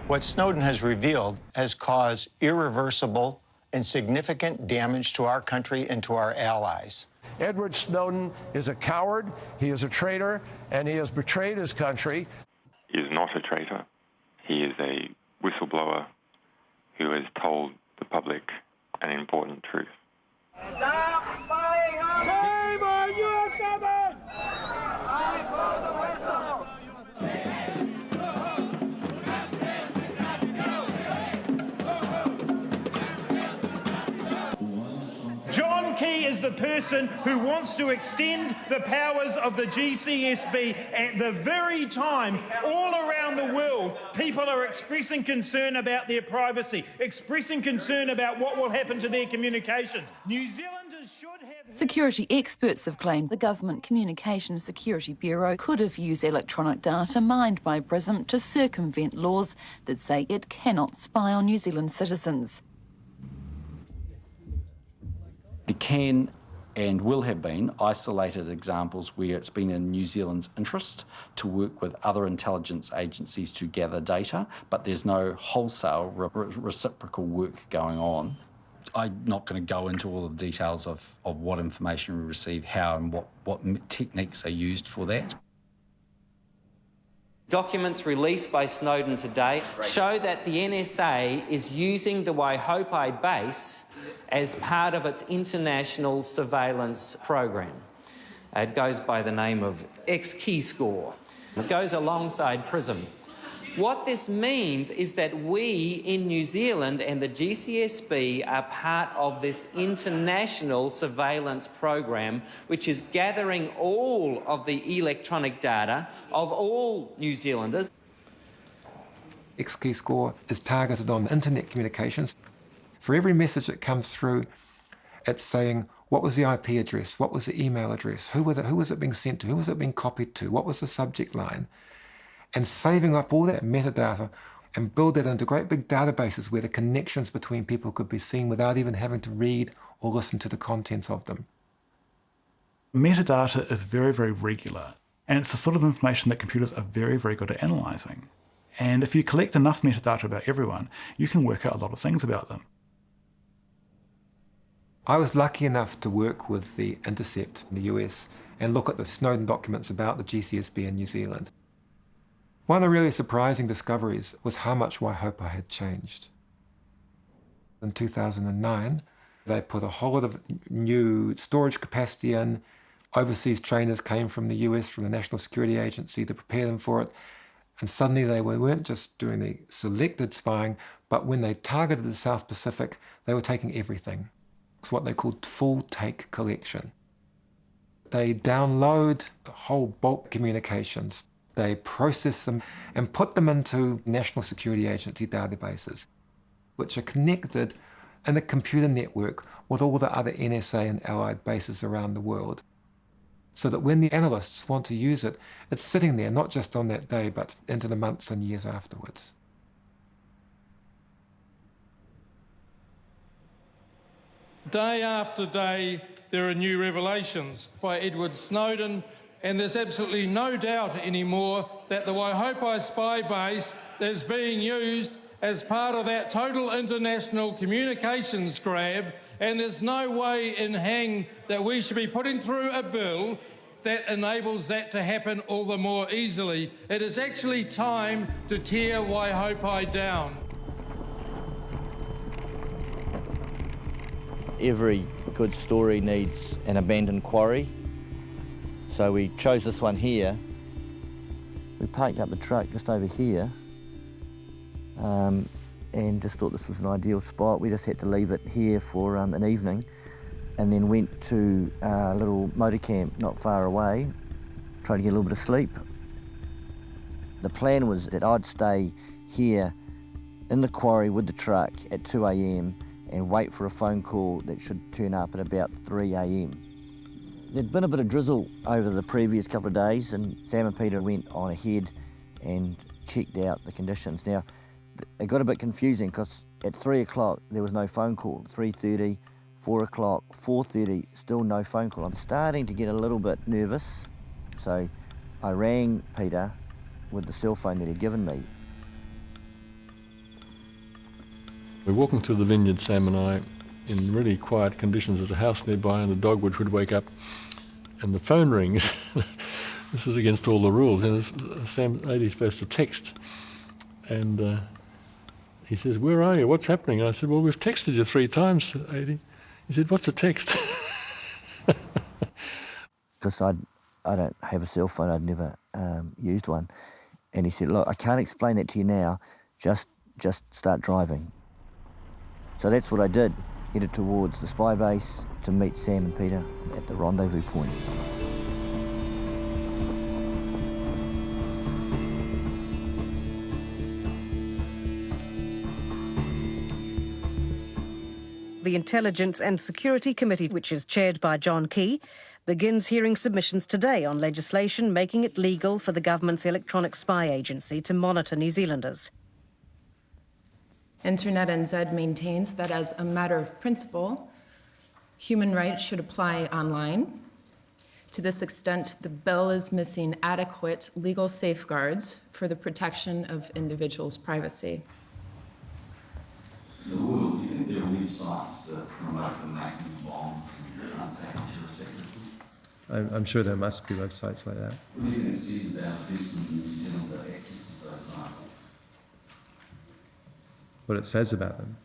What Snowden has revealed has caused irreversible and significant damage to our country and to our allies. Edward Snowden is a coward, he is a traitor, and he has betrayed his country. He is not a traitor. He is a whistleblower who has told the public an important truth. Stop spying on me! Shame on U.S. government! I blow the whistle! John Key is the person who wants to extend the powers of the GCSB at the very time all around the world people are expressing concern about their privacy, expressing concern about what will happen to their communications. New Zealanders should have... Security experts have claimed the Government Communications Security Bureau could have used electronic data mined by PRISM to circumvent laws that say it cannot spy on New Zealand citizens. There can and will have been isolated examples where it's been in New Zealand's interest to work with other intelligence agencies to gather data, but there's no wholesale reciprocal work going on. I'm not going to go into all the details of what information we receive, how and what techniques are used for that. Documents released by Snowden today show that the NSA is using the Waihopai base as part of its international surveillance program. It goes by the name of X-Keyscore. It goes alongside PRISM. What this means is that we in New Zealand and the GCSB are part of this international surveillance program, which is gathering all of the electronic data of all New Zealanders. X-Keyscore is targeted on internet communications. For every message that comes through, it's saying, what was the IP address? What was the email address? Who was it being sent to? Who was it being copied to? What was the subject line? And saving up all that metadata and build it into great big databases where the connections between people could be seen without even having to read or listen to the content of them. Metadata is very, very regular, and it's the sort of information that computers are very, very good at analysing. And if you collect enough metadata about everyone, you can work out a lot of things about them. I was lucky enough to work with the Intercept in the US and look at the Snowden documents about the GCSB in New Zealand. One of the really surprising discoveries was how much Waihopai had changed. In 2009, they put a whole lot of new storage capacity in. Overseas trainers came from the US, from the National Security Agency, to prepare them for it. And suddenly they weren't just doing the selected spying, but when they targeted the South Pacific, they were taking everything. It's what they called full take collection. They download the whole bulk communications. They process them and put them into National Security Agency databases, which are connected in a computer network with all the other NSA and allied bases around the world. So that when the analysts want to use it, it's sitting there, not just on that day, but into the months and years afterwards. Day after day, there are new revelations by Edward Snowden, and there's absolutely no doubt anymore that the Waihopai spy base is being used as part of that total international communications grab, and there's no way in hang that we should be putting through a bill that enables that to happen all the more easily. It is actually time to tear Waihopai down. Every good story needs an abandoned quarry. So we chose this one here. We parked up the truck just over here and just thought this was an ideal spot. We just had to leave it here for an evening. and then went to a little motor camp not far away, tried to get a little bit of sleep. The plan was that I'd stay here in the quarry with the truck at 2 a.m. and wait for a phone call that should turn up at about 3 a.m. There'd been a bit of drizzle over the previous couple of days, and Sam and Peter went on ahead and checked out the conditions. Now, it got a bit confusing because at 3 o'clock there was no phone call, 3:30, 4 o'clock, 4:30, still no phone call. I'm starting to get a little bit nervous, so I rang Peter with the cell phone that he'd given me. We're walking through the vineyard, Sam and I, in really quiet conditions. There's a house nearby and a dog which would wake up, and the phone rings. This is against all the rules, and Sam, AD's supposed to text, and he says, "Where are you? What's happening?" And I said, "Well, we've texted you 3 times, AD." He said, "What's a text?" Because I don't have a cell phone, I'd never used one. And he said, "Look, I can't explain it to you now, just start driving." So that's what I did, headed towards the spy base to meet Sam and Peter at the rendezvous point. The Intelligence and Security Committee, which is chaired by John Key, begins hearing submissions today on legislation making it legal for the government's electronic spy agency to monitor New Zealanders. Internet NZ maintains that as a matter of principle, human rights should apply online. To this extent, the bill is missing adequate legal safeguards for the protection of individuals' privacy. In the world, do you think there are websites that promote the making of bombs and undertaking terrorist activities? I'm sure there must be websites like that. What do you think it says about a person in New Zealand that accesses those sites? What it says about them.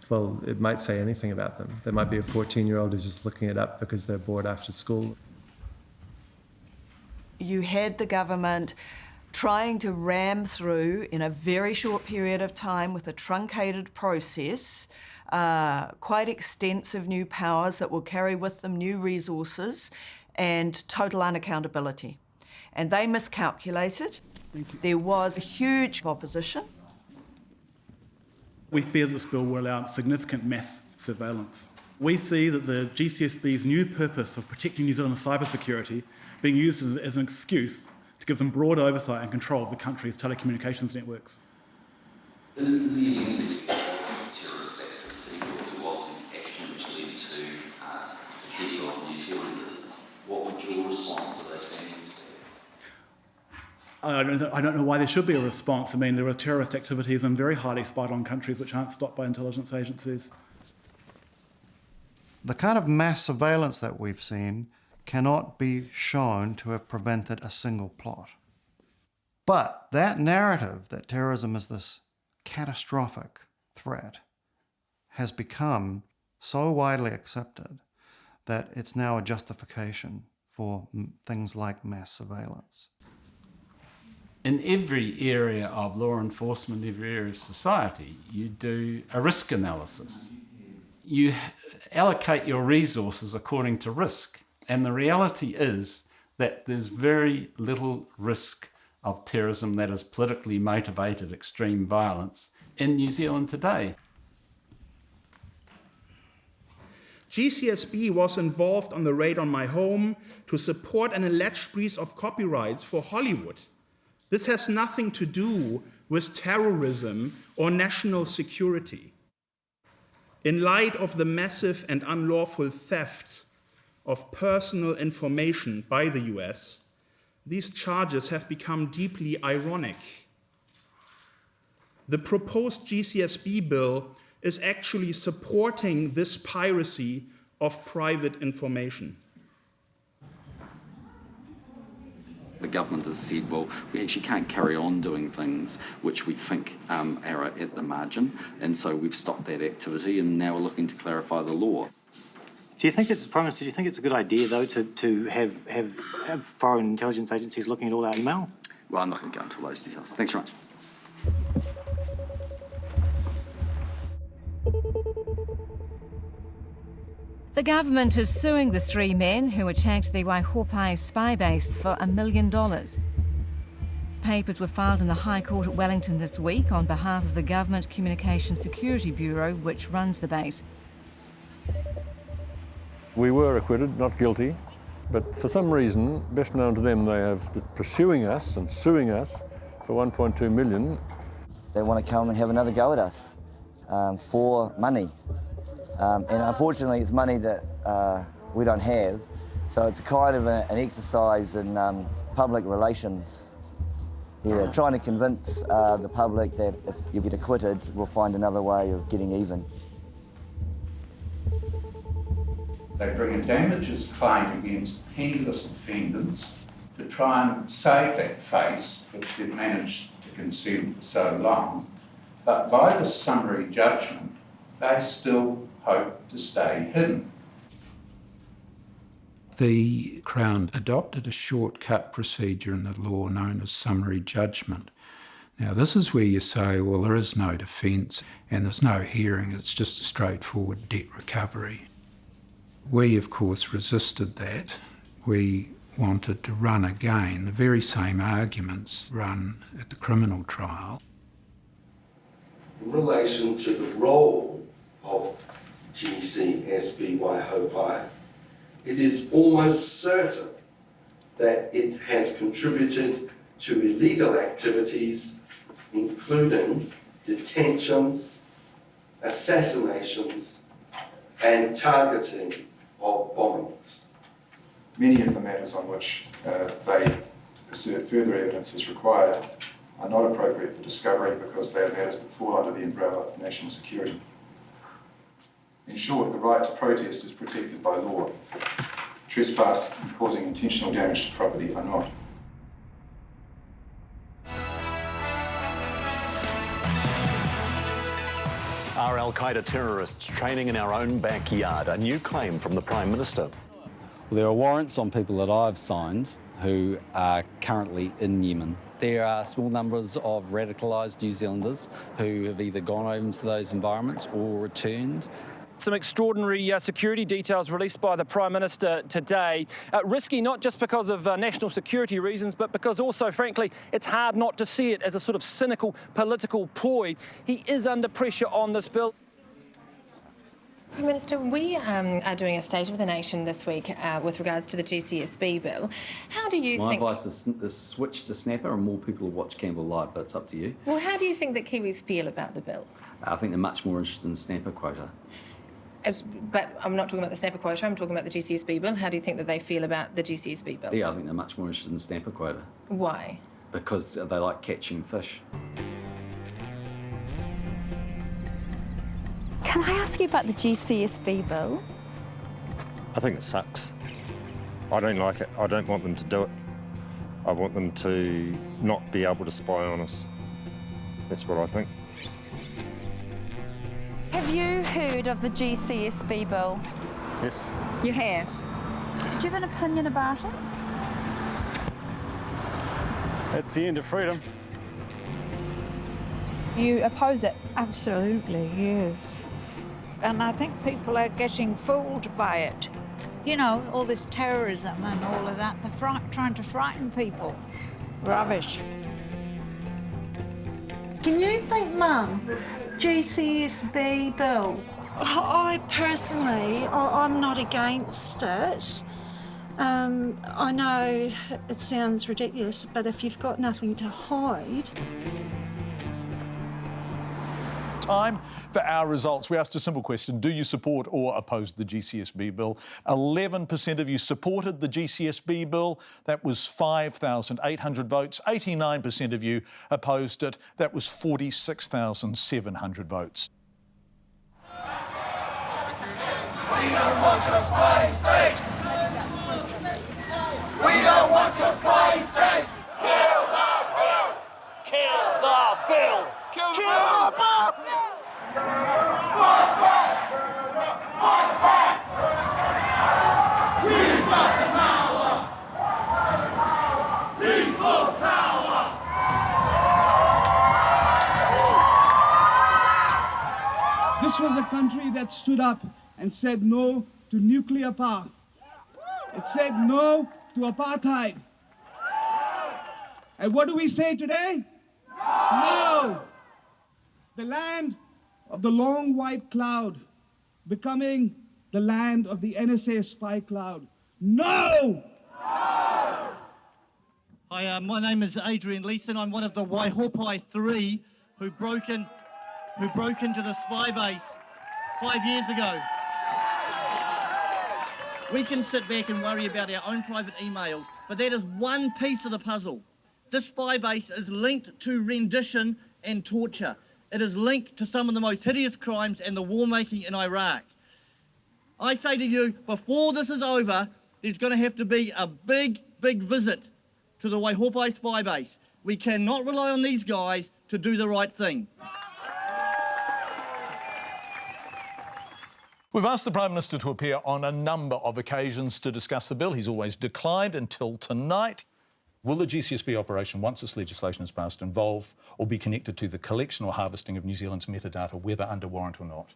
Well, it might say anything about them. There might be a 14-year-old who's just looking it up because they're bored after school. You had the government trying to ram through in a very short period of time with a truncated process, quite extensive new powers that will carry with them new resources and total unaccountability. And they miscalculated. There was a huge opposition. We fear this bill will allow significant mass surveillance. We see that the GCSB's new purpose of protecting New Zealand's cybersecurity being used as an excuse to give them broad oversight and control of the country's telecommunications networks. Is there any evidence terrorist activity or there was an action which led to the death of New Zealanders? What would your response to those findings be? I don't know why there should be a response. I mean, there are terrorist activities in very highly spied-on countries which aren't stopped by intelligence agencies. The kind of mass surveillance that we've seen cannot be shown to have prevented a single plot. But that narrative that terrorism is this catastrophic threat has become so widely accepted that it's now a justification for things like mass surveillance. In every area of law enforcement, every area of society, you do a risk analysis. You allocate your resources according to risk. And the reality is that there's very little risk of terrorism that is politically motivated extreme violence in New Zealand today. GCSB was involved on the raid on my home to support an alleged breach of copyrights for Hollywood. This has nothing to do with terrorism or national security. In light of the massive and unlawful theft of personal information by the US, these charges have become deeply ironic. The proposed GCSB bill is actually supporting this piracy of private information. The government has said, well, we actually can't carry on doing things which we think are at the margin, and so we've stopped that activity, and now we're looking to clarify the law. Do you think it's, Prime Minister, do you think it's a good idea, though, to have foreign intelligence agencies looking at all our email? Well, I'm not going to go into those details. Thanks very much. The government is suing the three men who attacked the Waihopai spy base for $1 million. Papers were filed in the High Court at Wellington this week on behalf of the Government Communications Security Bureau, which runs the base. We were acquitted, not guilty, but for some reason, best known to them, they have pursuing us and suing us for $1.2 million. They want to come and have another go at us for money. And unfortunately, it's money that we don't have, so it's kind of an exercise in public relations. Yeah, trying to convince the public that if you get acquitted, we'll find another way of getting even. They bring a damages claim against penniless defendants to try and save that face, which they've managed to conceal for so long. But by the summary judgment, they still hope to stay hidden. The Crown adopted a shortcut procedure in the law known as summary judgment. Now, this is where you say, well, there is no defence and there's no hearing, it's just a straightforward debt recovery. We, of course, resisted that. We wanted to run again the very same arguments run at the criminal trial. In relation to the role of GCSB-run, it is almost certain that it has contributed to illegal activities, including detentions, assassinations, and targeting of bombings. Many of the matters on which they assert further evidence is required are not appropriate for discovery because they are matters that fall under the umbrella of national security. In short, the right to protest is protected by law. Trespass and causing intentional damage to property are not. Are Al-Qaeda terrorists training in our own backyard? A new claim from the Prime Minister. Well, there are warrants on people that I've signed who are currently in Yemen. There are small numbers of radicalised New Zealanders who have either gone over into those environments or returned. Some extraordinary security details released by the Prime Minister today. Risky not just because of national security reasons, but because also, frankly, it's hard not to see it as a sort of cynical political ploy. He is under pressure on this bill. Prime Minister, we are doing a State of the Nation this week with regards to the GCSB bill. How do you think... My advice is switch to Snapper and more people will watch Campbell Light, but it's up to you. Well, how do you think that Kiwis feel about the bill? I think they're much more interested in Snapper quota. But I'm not talking about the Snapper quota, I'm talking about the GCSB bill. How do you think that they feel about the GCSB bill? Yeah, I think they're much more interested in Snapper quota. Why? Because they like catching fish. Can I ask you about the GCSB bill? I think it sucks. I don't like it. I don't want them to do it. I want them to not be able to spy on us. That's what I think. Have you heard of the GCSB bill? Yes. You have? Do you have an opinion about it? It's the end of freedom. You oppose it? Absolutely, yes. And I think people are getting fooled by it. You know, all this terrorism and all of that, they're trying to frighten people. Rubbish. Can you think, Mum, GCSB bill? I personally, I'm not against it. I know it sounds ridiculous, but if you've got nothing to hide... Time for our results. We asked a simple question: do you support or oppose the GCSB bill? 11% of you supported the GCSB bill. That was 5,800 votes. 89% of you opposed it. That was 46,700 votes. We don't want your spy state! We don't want your spy state! Kill the bill! Kill the bill! Kill the bill! Fight back! Fight back! We've got the power! People power! This was a country that stood up and said no to nuclear power. It said no to apartheid. And what do we say today? No! The land of the long white cloud becoming the land of the NSA spy cloud. No! Hi, my name is ADRIAN. I'm one of the Waihopai 3 who broke into the spy base 5 years ago. We can sit back and worry about our own private emails, but that is one piece of the puzzle. This spy base is linked to rendition and torture. It is linked to some of the most hideous crimes and the war-making in Iraq. I say to you, before this is over, there's going to have to be a big, big visit to the Waihopai spy base. We cannot rely on these guys to do the right thing. We've asked the Prime Minister to appear on a number of occasions to discuss the bill. He's always declined until tonight. Will the GCSB operation, once this legislation is passed, involve or be connected to the collection or harvesting of New Zealand's metadata, whether under warrant or not?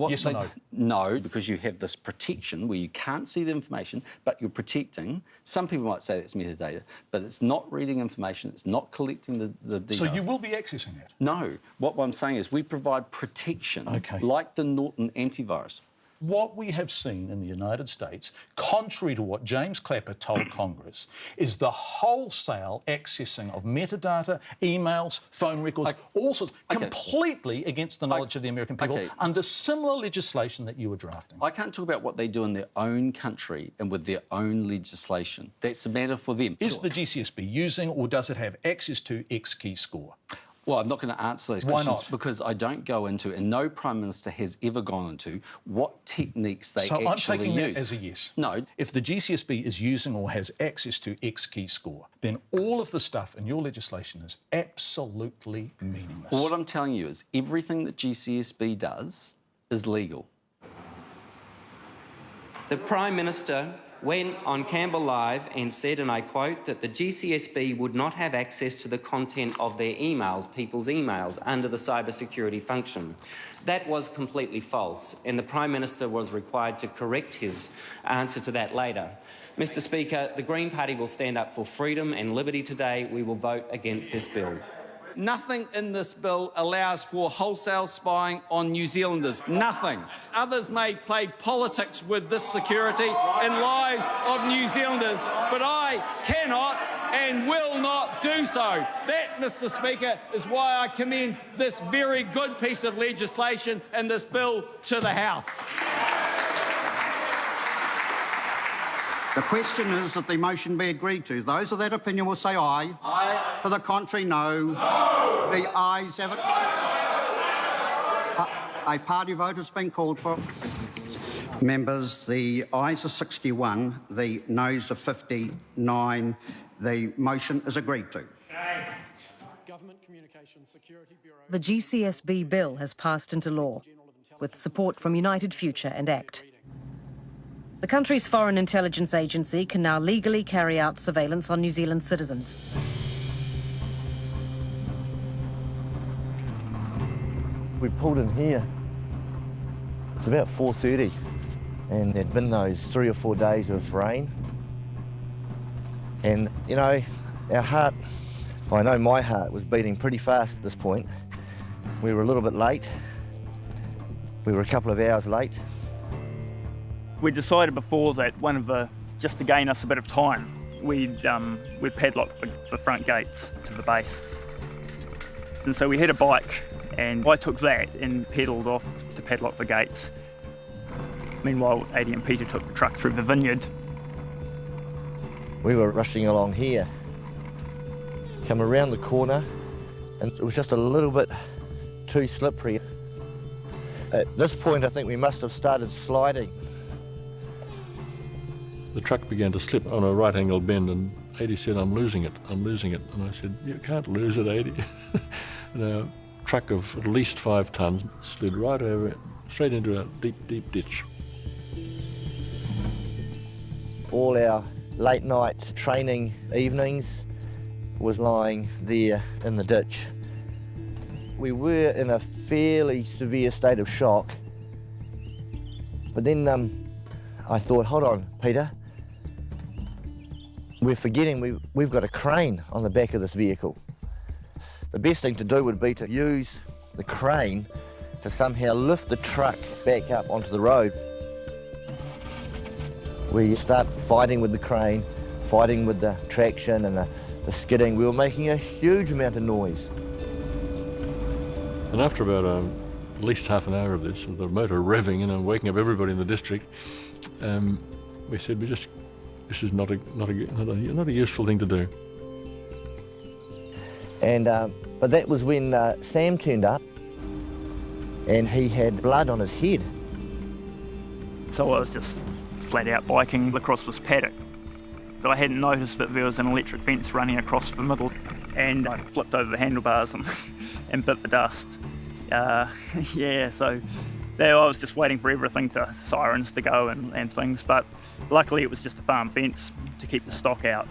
Yes or no? No, because you have this protection where you can't see the information, but you're protecting. Some people might say that's metadata, but it's not reading information, it's not collecting the details. So you will be accessing that? No. What I'm saying is we provide protection, like the Norton antivirus. What we have seen in the United States, contrary to what James Clapper told Congress, is the wholesale accessing of metadata, emails, phone records, all sorts, completely against the knowledge of the American people, under similar legislation that you were drafting. I can't talk about what they do in their own country and with their own legislation. That's a matter for them. Is the GCSB using or does it have access to X key score? Well, I'm not going to answer those Why questions not? because I don't go into, and no Prime Minister has ever gone into, what techniques they So actually I'm taking use. that as a yes. No. If the GCSB is using or has access to X key score, then all of the stuff in your legislation is absolutely meaningless. Well, what I'm telling you is everything that GCSB does is legal. The Prime Minister went on Campbell Live and said, and I quote, that the GCSB would not have access to the content of their emails, people's emails, under the cybersecurity function. That was completely false, and the Prime Minister was required to correct his answer to that later. Mr Speaker, the Green Party will stand up for freedom and liberty today. We will vote against this bill. Nothing in this bill allows for wholesale spying on New Zealanders. Nothing. Others may play politics with this security and lives of New Zealanders, but I cannot and will not do so. That, Mr Speaker, is why I commend this very good piece of legislation and this bill to the House. The question is that the motion be agreed to. Those of that opinion will say aye. Aye. To the contrary, no. No. The ayes have it. A party vote has been called for. Members, the ayes are 61, the noes are 59. The motion is agreed to. The GCSB bill has passed into law, with support from United Future and ACT. The country's foreign intelligence agency can now legally carry out surveillance on New Zealand citizens. We pulled in here. It's about 4:30, and there'd been those 3 or 4 days of rain. And, you know, our heart, I know my heart was beating pretty fast at this point. We were a little bit late. We were a couple of hours late. We decided before that just to gain us a bit of time, we'd padlock the front gates to the base. And so we had a bike, and I took that and pedalled off to padlock the gates. Meanwhile, Adi and Peter took the truck through the vineyard. We were rushing along here, come around the corner, and it was just a little bit too slippery. At this point, I think we must have started sliding. The truck began to slip on a right-angled bend, and Adi said, I'm losing it. And I said, you can't lose it, Adi. And a truck of at least 5 tonnes slid right over it, straight into a deep, deep ditch. All our late night training evenings was lying there in the ditch. We were in a fairly severe state of shock. But then I thought, hold on, Peter, we're forgetting we've got a crane on the back of this vehicle. The best thing to do would be to use the crane to somehow lift the truck back up onto the road. We start fighting with the crane, fighting with the traction and the skidding. We were making a huge amount of noise. And after about at least half an hour of this, the motor revving and waking up everybody in the district, we said, this is not a useful thing to do. And but that was when Sam turned up, and he had blood on his head. So I was just flat out biking across this paddock, but I hadn't noticed that there was an electric fence running across the middle, and I flipped over the handlebars and bit the dust. Yeah, so there I was just waiting for everything, the sirens to go and things, but luckily it was just a farm fence to keep the stock out.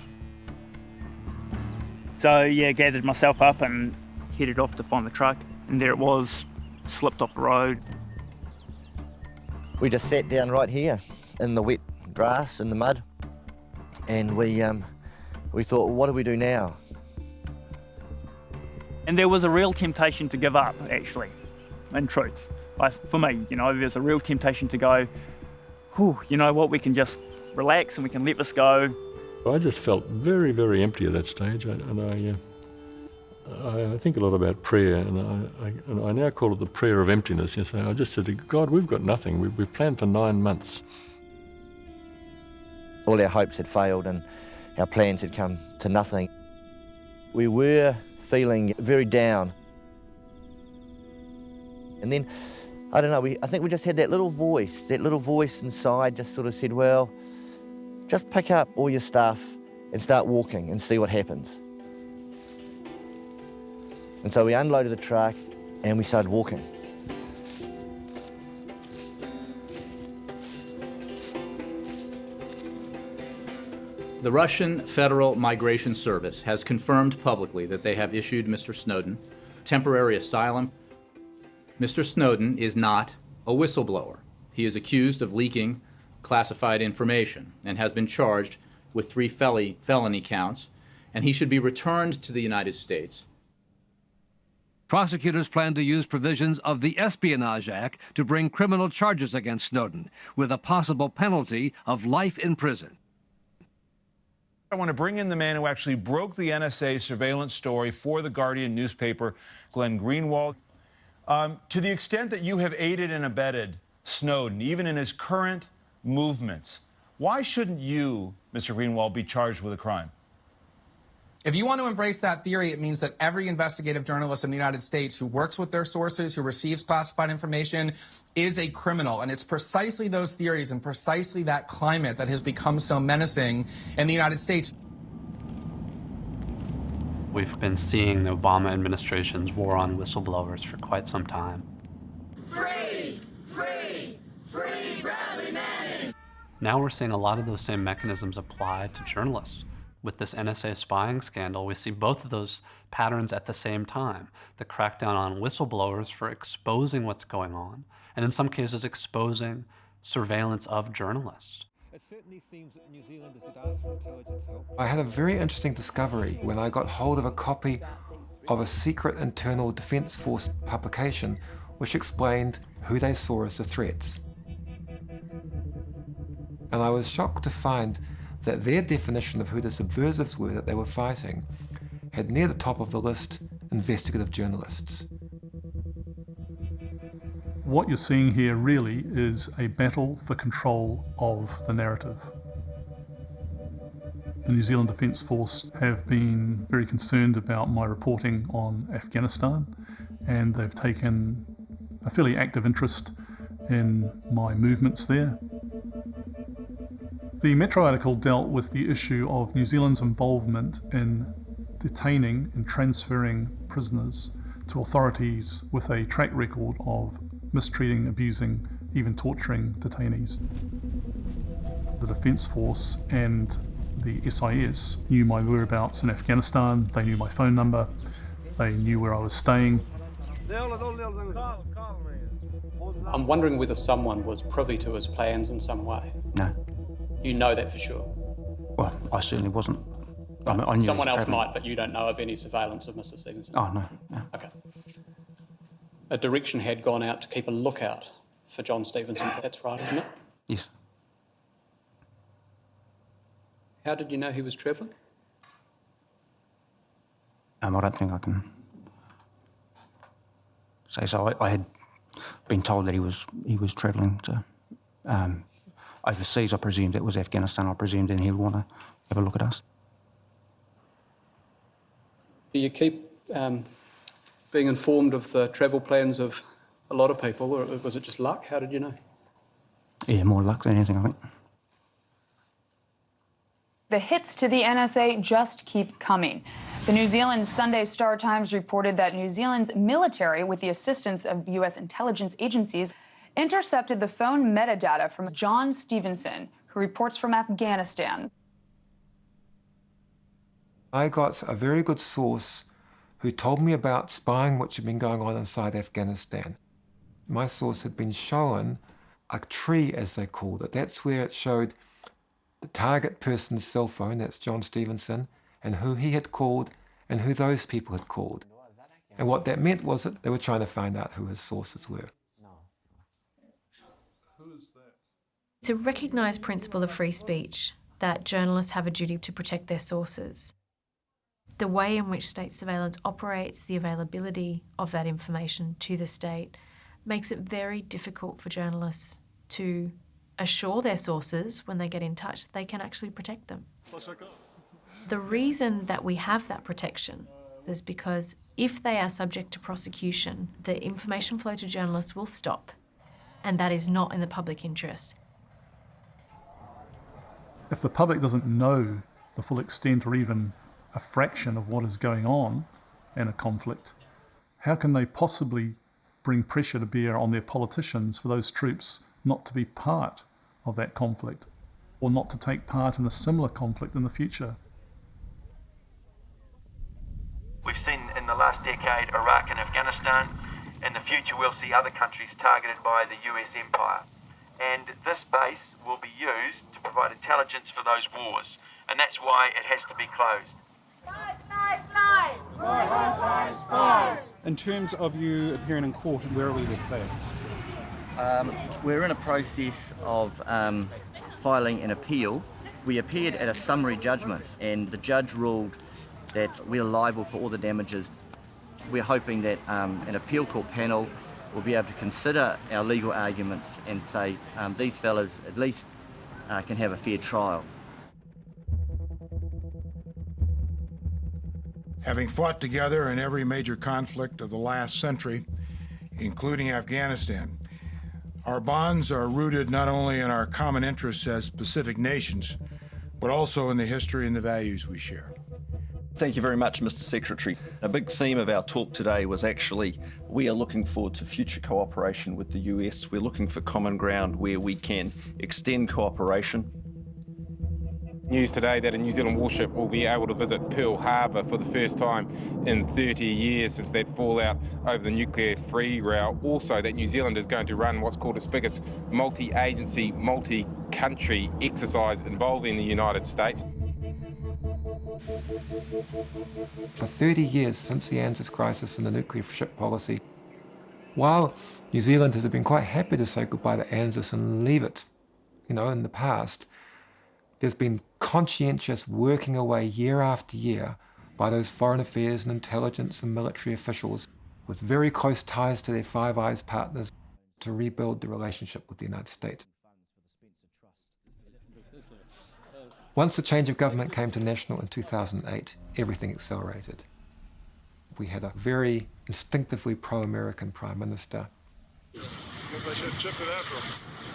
So yeah, gathered myself up and headed off to find the truck, and there it was, slipped off the road. We just sat down right here in the wet grass, in the mud, and we thought, well, what do we do now? And there was a real temptation to give up, actually, in truth. For me, there's a real temptation to go, whew, you know what, we can just relax and we can let this go. I just felt very, very empty at that stage, and I think a lot about prayer, and I now call it the prayer of emptiness. So I just said to God, we've got nothing. We've planned for 9 months. All our hopes had failed and our plans had come to nothing. We were feeling very down. And then, I don't know, I think we just had that little voice inside just sort of said, well, just pick up all your stuff and start walking and see what happens. And so we unloaded the truck and we started walking. The Russian Federal Migration Service has confirmed publicly that they have issued Mr. Snowden temporary asylum. Mr. Snowden is not a whistleblower. He is accused of leaking classified information and has been charged with 3 felony counts, and he should be returned to the United States. Prosecutors plan to use provisions of the Espionage Act to bring criminal charges against Snowden, with a possible penalty of life in prison. I want to bring in the man who actually broke the NSA surveillance story for the Guardian newspaper, Glenn Greenwald. To the extent that you have aided and abetted Snowden, even in his current movements, why shouldn't you, Mr. Greenwald, be charged with a crime? If you want to embrace that theory, it means that every investigative journalist in the United States who works with their sources, who receives classified information, is a criminal. And it's precisely those theories and precisely that climate that has become so menacing in the United States. We've been seeing the Obama administration's war on whistleblowers for quite some time. Free! Free! Free Bradley Manning! Now we're seeing a lot of those same mechanisms applied to journalists. With this NSA spying scandal, we see both of those patterns at the same time. The crackdown on whistleblowers for exposing what's going on, and in some cases exposing surveillance of journalists. It certainly seems that New Zealanders did ask for intelligence help. I had a very interesting discovery when I got hold of a copy of a secret internal Defence Force publication which explained who they saw as the threats. And I was shocked to find that their definition of who the subversives were that they were fighting had near the top of the list investigative journalists. What you're seeing here really is a battle for control of the narrative. The New Zealand Defence Force have been very concerned about my reporting on Afghanistan, and they've taken a fairly active interest in my movements there. The Metro article dealt with the issue of New Zealand's involvement in detaining and transferring prisoners to authorities with a track record of mistreating, abusing, even torturing detainees. The Defence Force and the SIS knew my whereabouts in Afghanistan, they knew my phone number, they knew where I was staying. I'm wondering whether someone was privy to his plans in some way. No. You know that for sure? Well, I certainly wasn't. I knew he Someone was else travelling. might, but you don't know of any surveillance of Mr. Stevenson? Oh, no, no. Okay. A direction had gone out to keep a lookout for John Stevenson. That's right, isn't it? Yes. How did you know he was travelling? I don't think I can say so. I had been told that he was travelling to overseas. I presumed it was Afghanistan. I presumed, and he would want to have a look at us. Do you keep being informed of the travel plans of a lot of people, or was it just luck? How did you know? Yeah, more luck than anything, I think. The hits to the NSA just keep coming. The New Zealand Sunday Star Times reported that New Zealand's military, with the assistance of U.S. intelligence agencies, intercepted the phone metadata from John Stevenson, who reports from Afghanistan. I got a very good source who told me about spying which had been going on inside Afghanistan. My source had been shown a tree, as they called it. That's where it showed the target person's cell phone, that's John Stevenson, and who he had called and who those people had called. And what that meant was that they were trying to find out who his sources were. It's a recognised principle of free speech that journalists have a duty to protect their sources. The way in which state surveillance operates, the availability of that information to the state, makes it very difficult for journalists to assure their sources when they get in touch that they can actually protect them. The reason that we have that protection is because if they are subject to prosecution, the information flow to journalists will stop, and that is not in the public interest. If the public doesn't know the full extent or even a fraction of what is going on in a conflict, how can they possibly bring pressure to bear on their politicians for those troops not to be part of that conflict or not to take part in a similar conflict in the future? We've seen in the last decade Iraq and Afghanistan. In the future we'll see other countries targeted by the US empire. And this base will be used to provide intelligence for those wars. And that's why it has to be closed. In terms of you appearing in court, where are we with that? We're in a process of filing an appeal. We appeared at a summary judgment and the judge ruled that we're liable for all the damages. We're hoping that an appeal court panel will be able to consider our legal arguments and say these fellas at least can have a fair trial. Having fought together in every major conflict of the last century, including Afghanistan, our bonds are rooted not only in our common interests as Pacific nations, but also in the history and the values we share. Thank you very much, Mr. Secretary. A big theme of our talk today was actually we are looking forward to future cooperation with the US. We're looking for common ground where we can extend cooperation. News today that a New Zealand warship will be able to visit Pearl Harbor for the first time in 30 years since that fallout over the nuclear-free row. Also, that New Zealand is going to run what's called its biggest multi-agency, multi-country exercise involving the United States. For 30 years since the ANZUS crisis and the nuclear ship policy, while New Zealand has been quite happy to say goodbye to ANZUS and leave it, in the past, there's been conscientious working away year after year by those foreign affairs and intelligence and military officials with very close ties to their Five Eyes partners to rebuild the relationship with the United States. Once the change of government came to national in 2008, everything accelerated. We had a very instinctively pro-American Prime Minister. Guess I should chip it after him.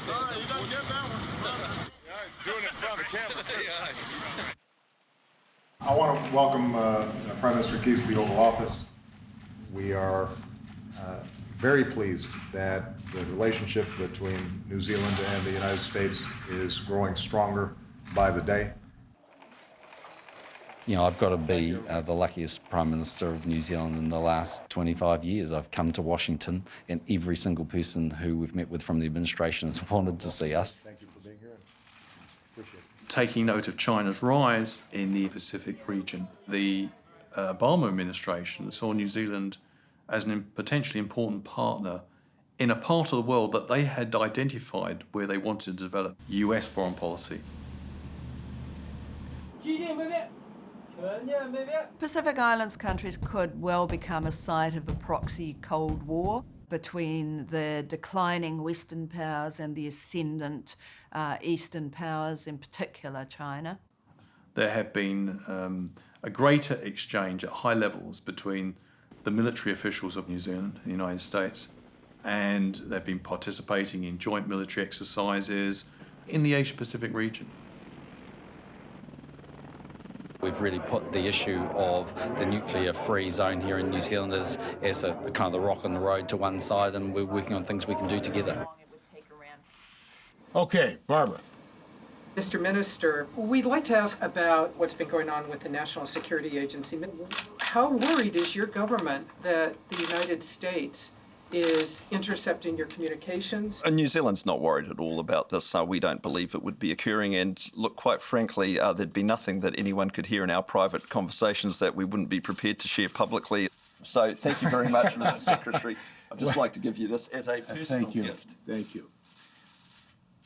Sorry, you don't get that one. Doing it in front of the camera. I want to welcome Prime Minister Keith to the Oval Office. We are very pleased that the relationship between New Zealand and the United States is growing stronger by the day. You know, I've got to be the luckiest Prime Minister of New Zealand in the last 25 years. I've come to Washington and every single person who we've met with from the administration has wanted to see us. Thank you for being here. Appreciate it. Taking note of China's rise in the Pacific region, the Obama administration saw New Zealand as a potentially important partner in a part of the world that they had identified where they wanted to develop US foreign policy. Pacific Islands countries could well become a site of a proxy Cold War between the declining Western powers and the ascendant Eastern powers, in particular China. There have been a greater exchange at high levels between the military officials of New Zealand and the United States, and they've been participating in joint military exercises in the Asia-Pacific region. We've really put the issue of the nuclear-free zone here in New Zealand as a kind of the rock on the road to one side, and we're working on things we can do together. Okay, Barbara. Mr. Minister, we'd like to ask about what's been going on with the National Security Agency. How worried is your government that the United States is intercepting your communications? New Zealand's not worried at all about this. We don't believe it would be occurring. And look, quite frankly, there'd be nothing that anyone could hear in our private conversations that we wouldn't be prepared to share publicly. So thank you very much, Mr. Secretary. I'd just like to give you this as a personal gift. Thank you.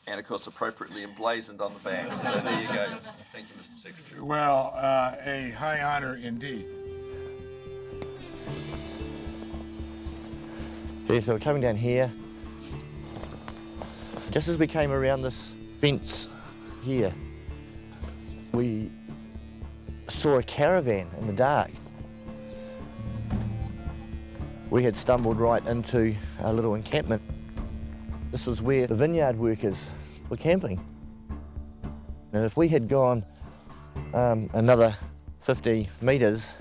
And, of course, appropriately emblazoned on the back. So there you go. Thank you, Mr. Secretary. Well, a high honor indeed. Yeah, so we're coming down here. Just as we came around this fence here, we saw a caravan in the dark. We had stumbled right into a little encampment. This was where the vineyard workers were camping. And if we had gone another 50 metres,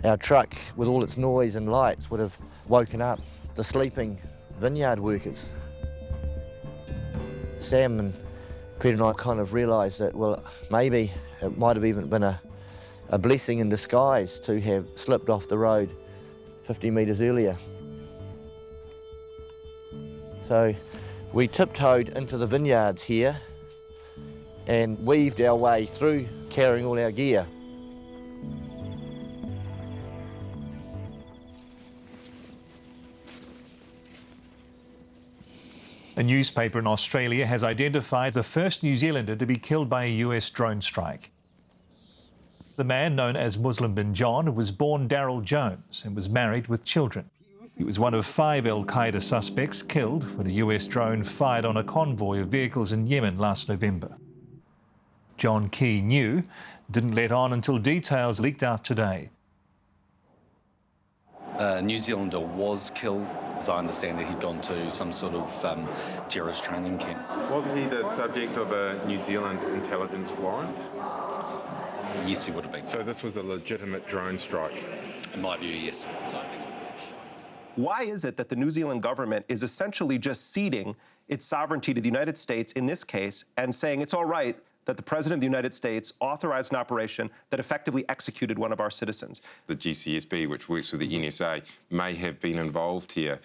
our truck with all its noise and lights would have woken up the sleeping vineyard workers. Sam and Peter and I kind of realised that, well, maybe it might have even been a blessing in disguise to have slipped off the road 50 metres earlier. So we tiptoed into the vineyards here and weaved our way through carrying all our gear. A newspaper in Australia has identified the first New Zealander to be killed by a US drone strike. The man, known as Muslim bin John, was born Darryl Jones and was married with children. He was one of 5 al-Qaeda suspects killed when a US drone fired on a convoy of vehicles in Yemen last November. John Key knew, didn't let on until details leaked out today. A New Zealander was killed. As I understand it, he'd gone to some sort of terrorist training camp. Wasn't he the subject of a New Zealand intelligence warrant? Yes, he would have been. So this was a legitimate drone strike? In my view, yes. So I think why is it that the New Zealand government is essentially just ceding its sovereignty to the United States in this case and saying it's all right that the President of the United States authorized an operation that effectively executed one of our citizens? The GCSB, which works with the NSA, may have been involved here.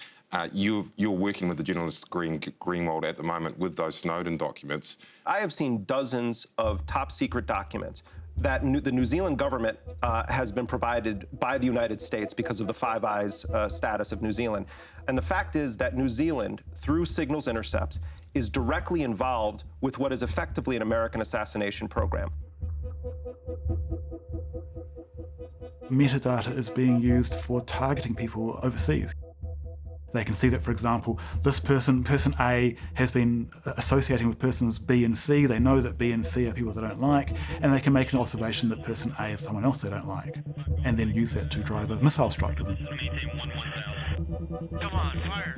You're working with the journalist Greenwald at the moment with those Snowden documents. I have seen dozens of top secret documents that the New Zealand government has been provided by the United States because of the Five Eyes status of New Zealand. And the fact is that New Zealand, through signals intercepts, is directly involved with what is effectively an American assassination program. Metadata is being used for targeting people overseas. They can see that, for example, this person A, has been associating with persons B and C. They know that B and C are people they don't like, and they can make an observation that person A is someone else they don't like, and then use that to drive a missile strike to them. Come on, fire.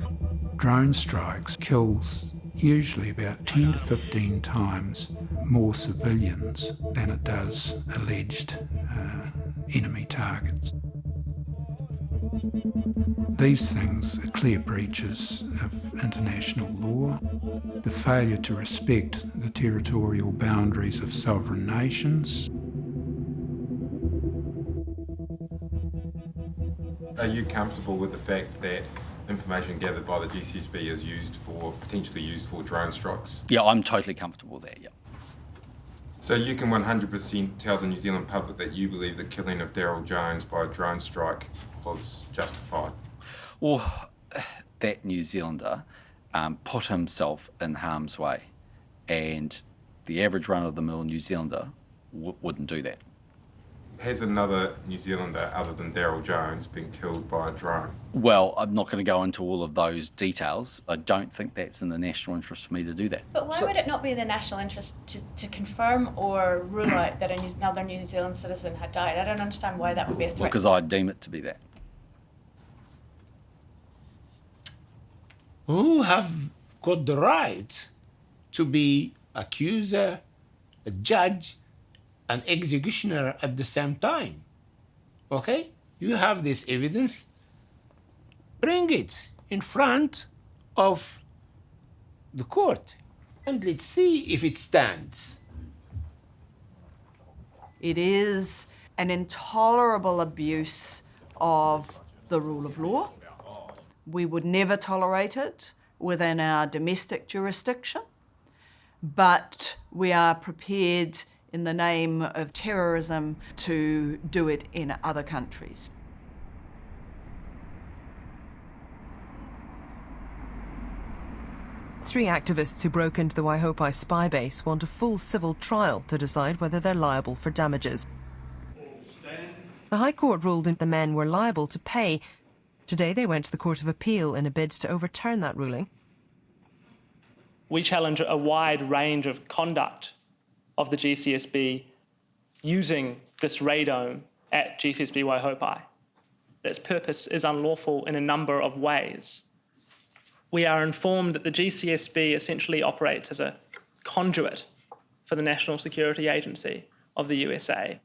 Drone strikes kills usually about 10 to 15 times more civilians than it does alleged enemy targets. These things are clear breaches of international law, the failure to respect the territorial boundaries of sovereign nations. Are you comfortable with the fact that information gathered by the GCSB is potentially used for drone strikes? Yeah, I'm totally comfortable with that, yeah. So you can 100% tell the New Zealand public that you believe the killing of Daryl Jones by a drone strike was justified? Well, that New Zealander put himself in harm's way, and the average run-of-the-mill New Zealander wouldn't do that. Has another New Zealander other than Daryl Jones been killed by a drone? Well, I'm not going to go into all of those details. I don't think that's in the national interest for me to do that. But why would it not be in the national interest to confirm or rule out that another New Zealand citizen had died? I don't understand why that would be a threat. Because I deem it to be that. Who have got the right to be accuser, a judge, an executioner at the same time? Okay? You have this evidence. Bring it in front of the court and let's see if it stands. It is an intolerable abuse of the rule of law. We would never tolerate it within our domestic jurisdiction, but we are prepared in the name of terrorism to do it in other countries. Three activists who broke into the Waihopai spy base want a full civil trial to decide whether they're liable for damages. The High Court ruled that the men were liable to pay. Today they went to the Court of Appeal in a bid to overturn that ruling. We challenge a wide range of conduct of the GCSB using this radome at GCSB Waihopai. Its purpose is unlawful in a number of ways. We are informed that the GCSB essentially operates as a conduit for the National Security Agency of the USA.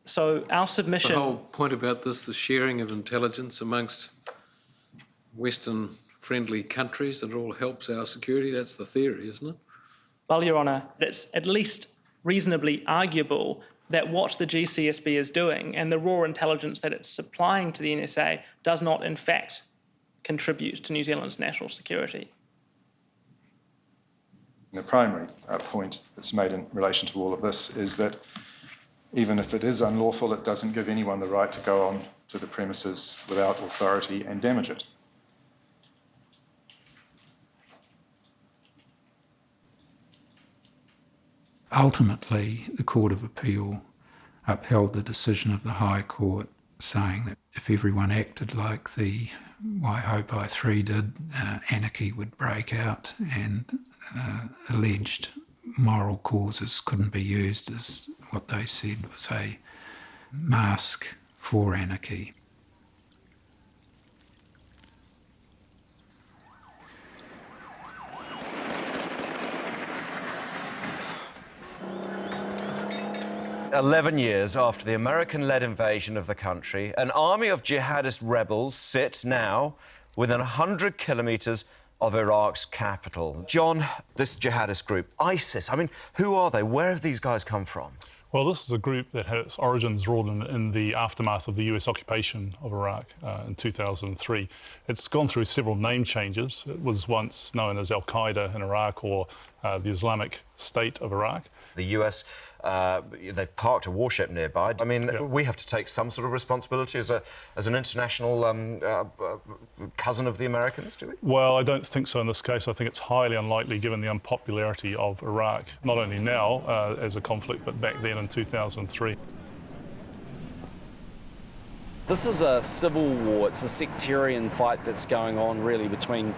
So our submission... The whole point about this, the sharing of intelligence amongst Western-friendly countries, that all helps our security, that's the theory, isn't it? Well, Your Honour, it's at least reasonably arguable that what the GCSB is doing and the raw intelligence that it's supplying to the NSA does not, in fact, contribute to New Zealand's national security. The primary point that's made in relation to all of this is that even if it is unlawful, it doesn't give anyone the right to go on to the premises without authority and damage it. Ultimately, the Court of Appeal upheld the decision of the High Court, saying that if everyone acted like the Waihopai 3 did, anarchy would break out and alleged moral causes couldn't be used as what they said was a mask for anarchy. Years after the American-led invasion of the country, an army of jihadist rebels sit now within 100 kilometres of Iraq's capital. John, this jihadist group, ISIS, I mean, who are they? Where have these guys come from? Well, this is a group that had its origins right in the aftermath of the US occupation of Iraq in 2003. It's gone through several name changes. It was once known as Al-Qaeda in Iraq or the Islamic State of Iraq. The US, they've parked a warship nearby. I mean, we have to take some sort of responsibility as an international cousin of the Americans, do we? Well, I don't think so in this case. I think it's highly unlikely given the unpopularity of Iraq, not only now as a conflict, but back then in 2003. This is a civil war. It's a sectarian fight that's going on really between,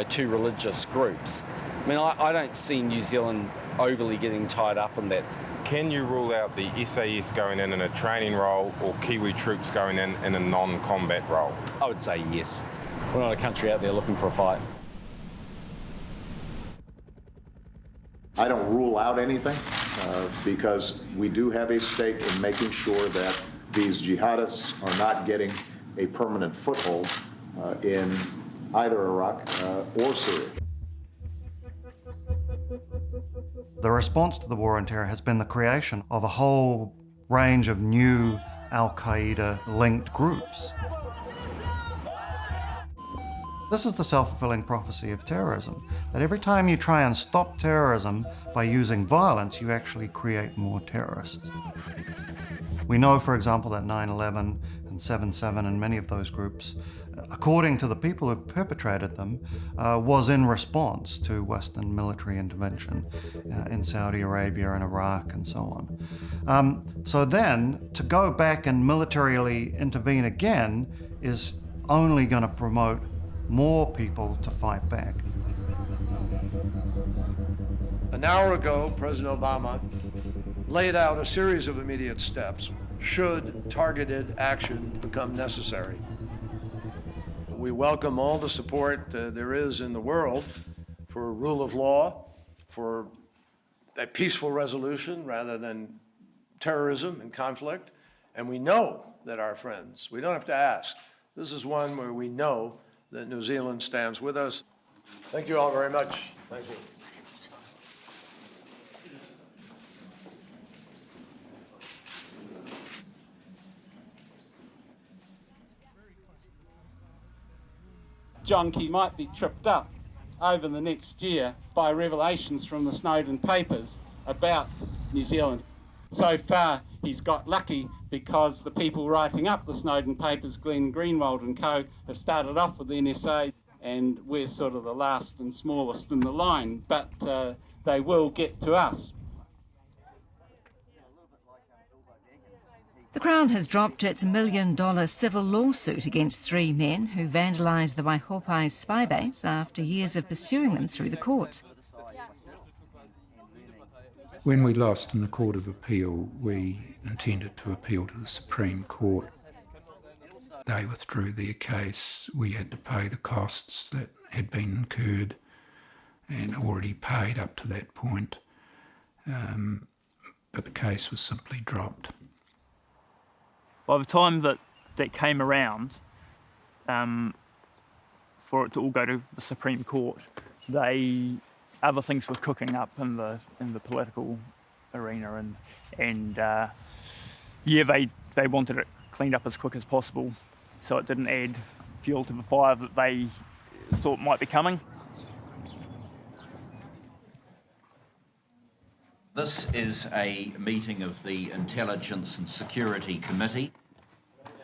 two religious groups. I mean, I don't see New Zealand overly getting tied up in that. Can you rule out the SAS going in a training role or Kiwi troops going in a non-combat role? I would say yes. We're not a country out there looking for a fight. I don't rule out anything because we do have a stake in making sure that these jihadists are not getting a permanent foothold in either Iraq or Syria. The response to the war on terror has been the creation of a whole range of new Al-Qaeda-linked groups. This is the self-fulfilling prophecy of terrorism, that every time you try and stop terrorism by using violence, you actually create more terrorists. We know, for example, that 9/11 and 7/7 and many of those groups, according to the people who perpetrated them, was in response to Western military intervention in Saudi Arabia and Iraq and so on. So then, to go back and militarily intervene again is only going to promote more people to fight back. An hour ago, President Obama laid out a series of immediate steps should targeted action become necessary. We welcome all the support there is in the world for rule of law, for a peaceful resolution rather than terrorism and conflict. And we know that our friends, we don't have to ask, this is one where we know that New Zealand stands with us. Thank you all very much. Thank you. John Key might be tripped up over the next year by revelations from the Snowden papers about New Zealand. So far, he's got lucky because the people writing up the Snowden papers, Glenn, Greenwald and co, have started off with the NSA, and we're sort of the last and smallest in the line, but they will get to us. The Crown has dropped its $1 million civil lawsuit against 3 men who vandalised the Waihopai spy base after years of pursuing them through the courts. When we lost in the Court of Appeal, we intended to appeal to the Supreme Court. They withdrew their case. We had to pay the costs that had been incurred and already paid up to that point, but the case was simply dropped. By the time that came around, for it to all go to the Supreme Court, other things were cooking up in the political arena, and they wanted it cleaned up as quick as possible, so it didn't add fuel to the fire that they thought might be coming. This is a meeting of the Intelligence and Security Committee.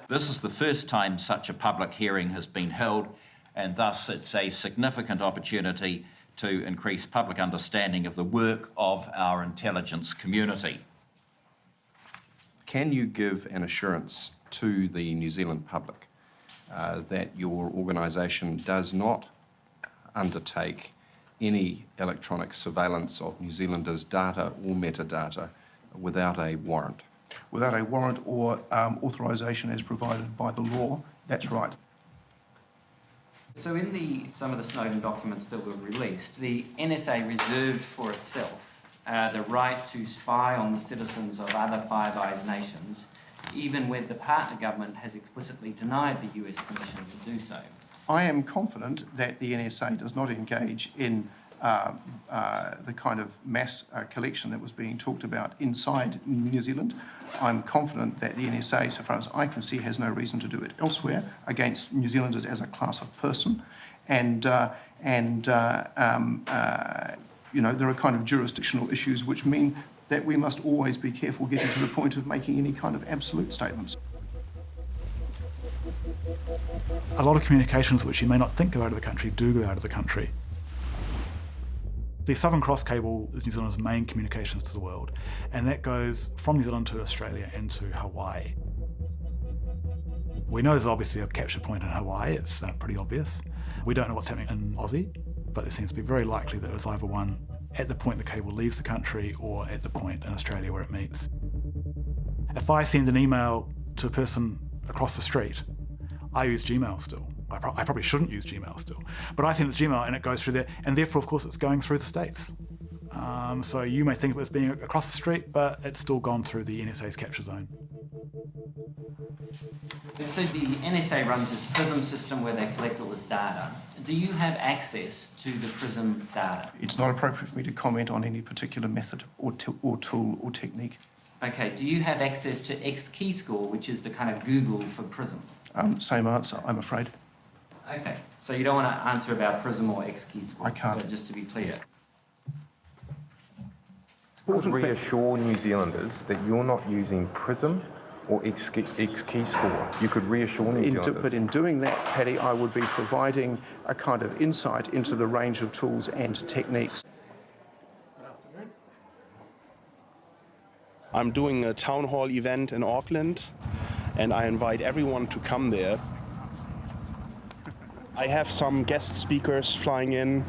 This is the first time such a public hearing has been held, and thus it's a significant opportunity to increase public understanding of the work of our intelligence community. Can you give an assurance to the New Zealand public that your organisation does not undertake any electronic surveillance of New Zealanders' data or metadata without a warrant? Without a warrant or authorisation as provided by the law, that's right. So in some of the Snowden documents that were released, the NSA reserved for itself the right to spy on the citizens of other Five Eyes nations, even when the partner government has explicitly denied the US permission to do so. I am confident that the NSA does not engage in the kind of mass collection that was being talked about inside New Zealand. I'm confident that the NSA, so far as I can see, has no reason to do it elsewhere against New Zealanders as a class of person. And you know, there are kind of jurisdictional issues which mean that we must always be careful getting to the point of making any kind of absolute statements. A lot of communications which you may not think go out of the country do go out of the country. The Southern Cross cable is New Zealand's main communications to the world, and that goes from New Zealand to Australia and to Hawaii. We know there's obviously a capture point in Hawaii, it's pretty obvious. We don't know what's happening in Aussie, but it seems to be very likely that it was either one at the point the cable leaves the country or at the point in Australia where it meets. If I send an email to a person across the street, I use Gmail still. I probably shouldn't use Gmail still, but I send it to Gmail and it goes through there, and therefore, of course, it's going through the States. So you may think of it as being across the street, but it's still gone through the NSA's capture zone. So the NSA runs this PRISM system where they collect all this data. Do you have access to the PRISM data? It's not appropriate for me to comment on any particular method or tool or technique. Okay, do you have access to X-keyscore, which is the kind of Google for PRISM? Same answer, I'm afraid. Okay, so you don't want to answer about PRISM or X-keyscore? I can't. But just to be clear. Could reassure New Zealanders that you're not using PRISM or X-keyscore. You could reassure New Zealanders. But in doing that, Paddy, I would be providing a kind of insight into the range of tools and techniques. I'm doing a town hall event in Auckland, and I invite everyone to come there. I have some guest speakers flying in.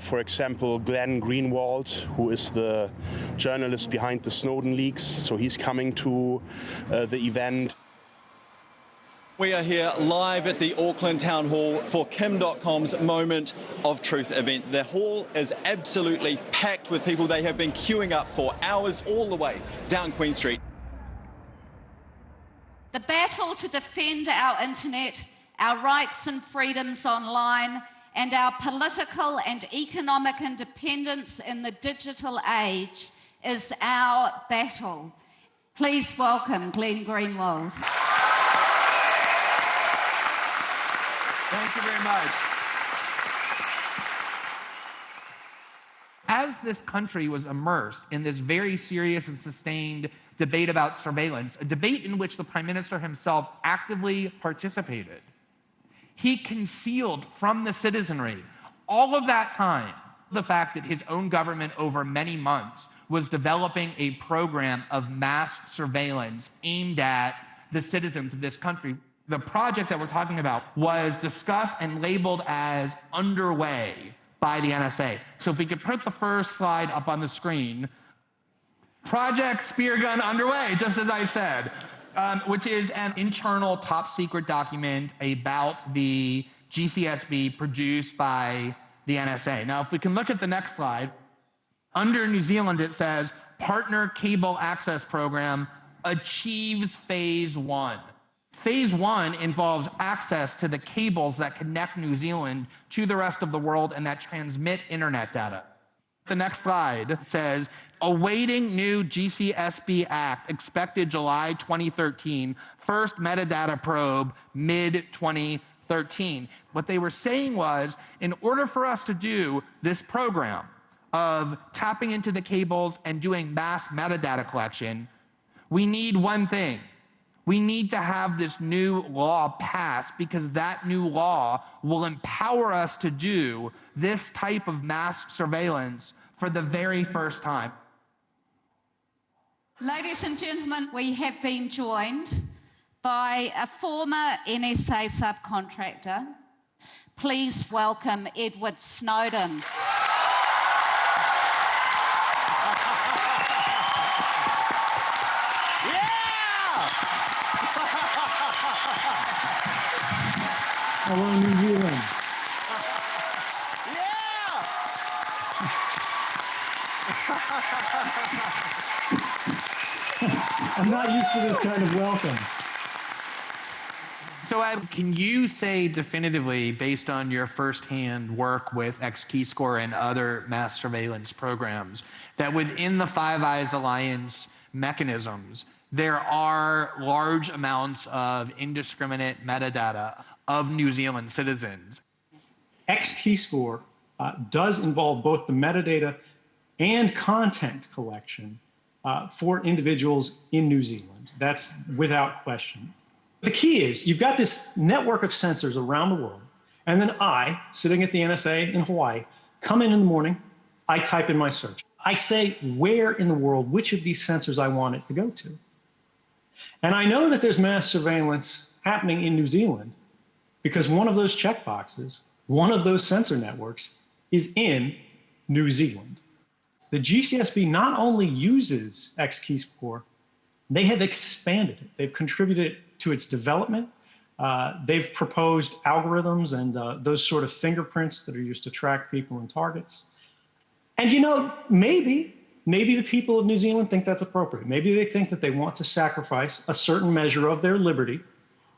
For example, Glenn Greenwald, who is the journalist behind the Snowden leaks. So he's coming to the event. We are here live at the Auckland Town Hall for Kim.com's Moment of Truth event. The hall is absolutely packed with people. They have been queuing up for hours all the way down Queen Street. The battle to defend our internet, our rights and freedoms online, and our political and economic independence in the digital age is our battle. Please welcome Glenn Greenwald. Thank you very much. As this country was immersed in this very serious and sustained debate about surveillance, a debate in which the Prime Minister himself actively participated, he concealed from the citizenry all of that time the fact that his own government over many months was developing a program of mass surveillance aimed at the citizens of this country. The project that we're talking about was discussed and labeled as underway by the NSA. So if we could put the first slide up on the screen. Project Speargun underway, just as I said, which is an internal top secret document about the GCSB produced by the NSA. Now, if we can look at the next slide, under New Zealand it says, Partner Cable Access Program achieves Phase 1. Phase 1 involves access to the cables that connect New Zealand to the rest of the world and that transmit internet data. The next slide says, awaiting new GCSB Act, expected July 2013, first metadata probe mid-2013. What they were saying was, in order for us to do this program of tapping into the cables and doing mass metadata collection, we need one thing. We need to have this new law passed because that new law will empower us to do this type of mass surveillance for the very first time. Ladies and gentlemen, we have been joined by a former NSA subcontractor. Please welcome Edward Snowden. Hello, New Zealand. I'm not used to this kind of welcome. So, Ed, can you say definitively, based on your firsthand work with X-keyscore and other mass surveillance programs, that within the Five Eyes Alliance mechanisms, there are large amounts of indiscriminate metadata of New Zealand citizens? X-keyscore does involve both the metadata and content collection for individuals in New Zealand. That's without question. The key is you've got this network of sensors around the world, and then I, sitting at the NSA in Hawaii, come in the morning, I type in my search. I say where in the world, which of these sensors I want it to go to. And I know that there's mass surveillance happening in New Zealand because one of those checkboxes, one of those sensor networks, is in New Zealand. The GCSB not only uses X-keyscore, they have expanded it. They've contributed to its development. They've proposed algorithms and those sort of fingerprints that are used to track people and targets. And you know, maybe the people of New Zealand think that's appropriate. Maybe they think that they want to sacrifice a certain measure of their liberty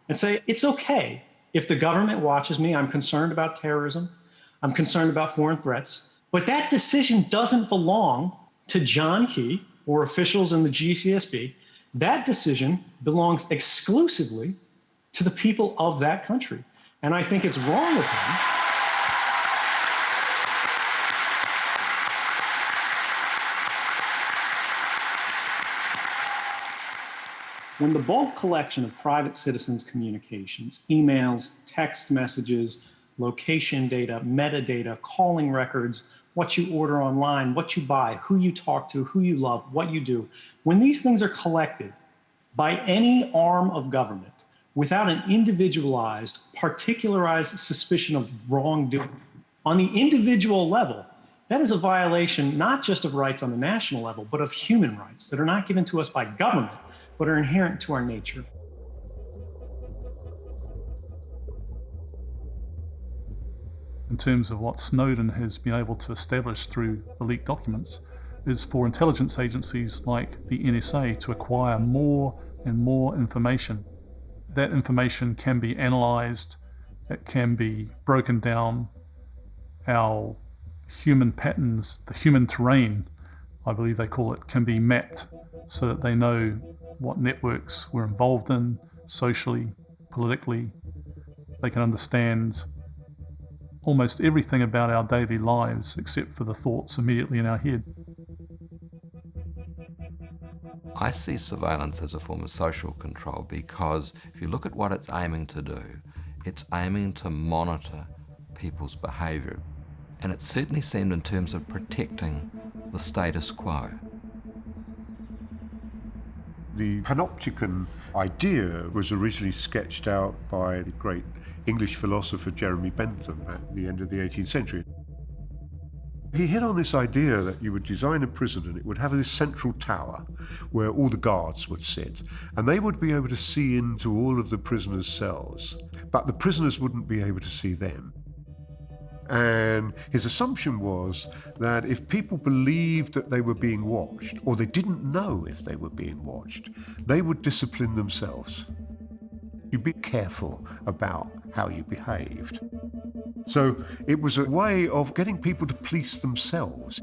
and say, it's okay if the government watches me. I'm concerned about terrorism. I'm concerned about foreign threats. But that decision doesn't belong to John Key or officials in the GCSB, that decision belongs exclusively to the people of that country. And I think it's wrong of them when the bulk collection of private citizens' communications, emails, text messages, location data, metadata, calling records, what you order online, what you buy, who you talk to, who you love, what you do, when these things are collected by any arm of government without an individualized, particularized suspicion of wrongdoing on the individual level, that is a violation not just of rights on the national level, but of human rights that are not given to us by government, but are inherent to our nature. In terms of what Snowden has been able to establish through the leaked documents, is for intelligence agencies like the NSA to acquire more and more information. That information can be analysed, it can be broken down, our human patterns, the human terrain, I believe they call it, can be mapped so that they know what networks we're involved in, socially, politically. They can understand almost everything about our daily lives except for the thoughts immediately in our head. I see surveillance as a form of social control because if you look at what it's aiming to do, it's aiming to monitor people's behaviour. And it certainly seemed in terms of protecting the status quo. The panopticon idea was originally sketched out by the great English philosopher Jeremy Bentham at the end of the 18th century. He hit on this idea that you would design a prison and it would have this central tower where all the guards would sit, and they would be able to see into all of the prisoners' cells, but the prisoners wouldn't be able to see them. And his assumption was that if people believed that they were being watched, or they didn't know if they were being watched, they would discipline themselves. You'd be careful about how you behaved. So it was a way of getting people to police themselves.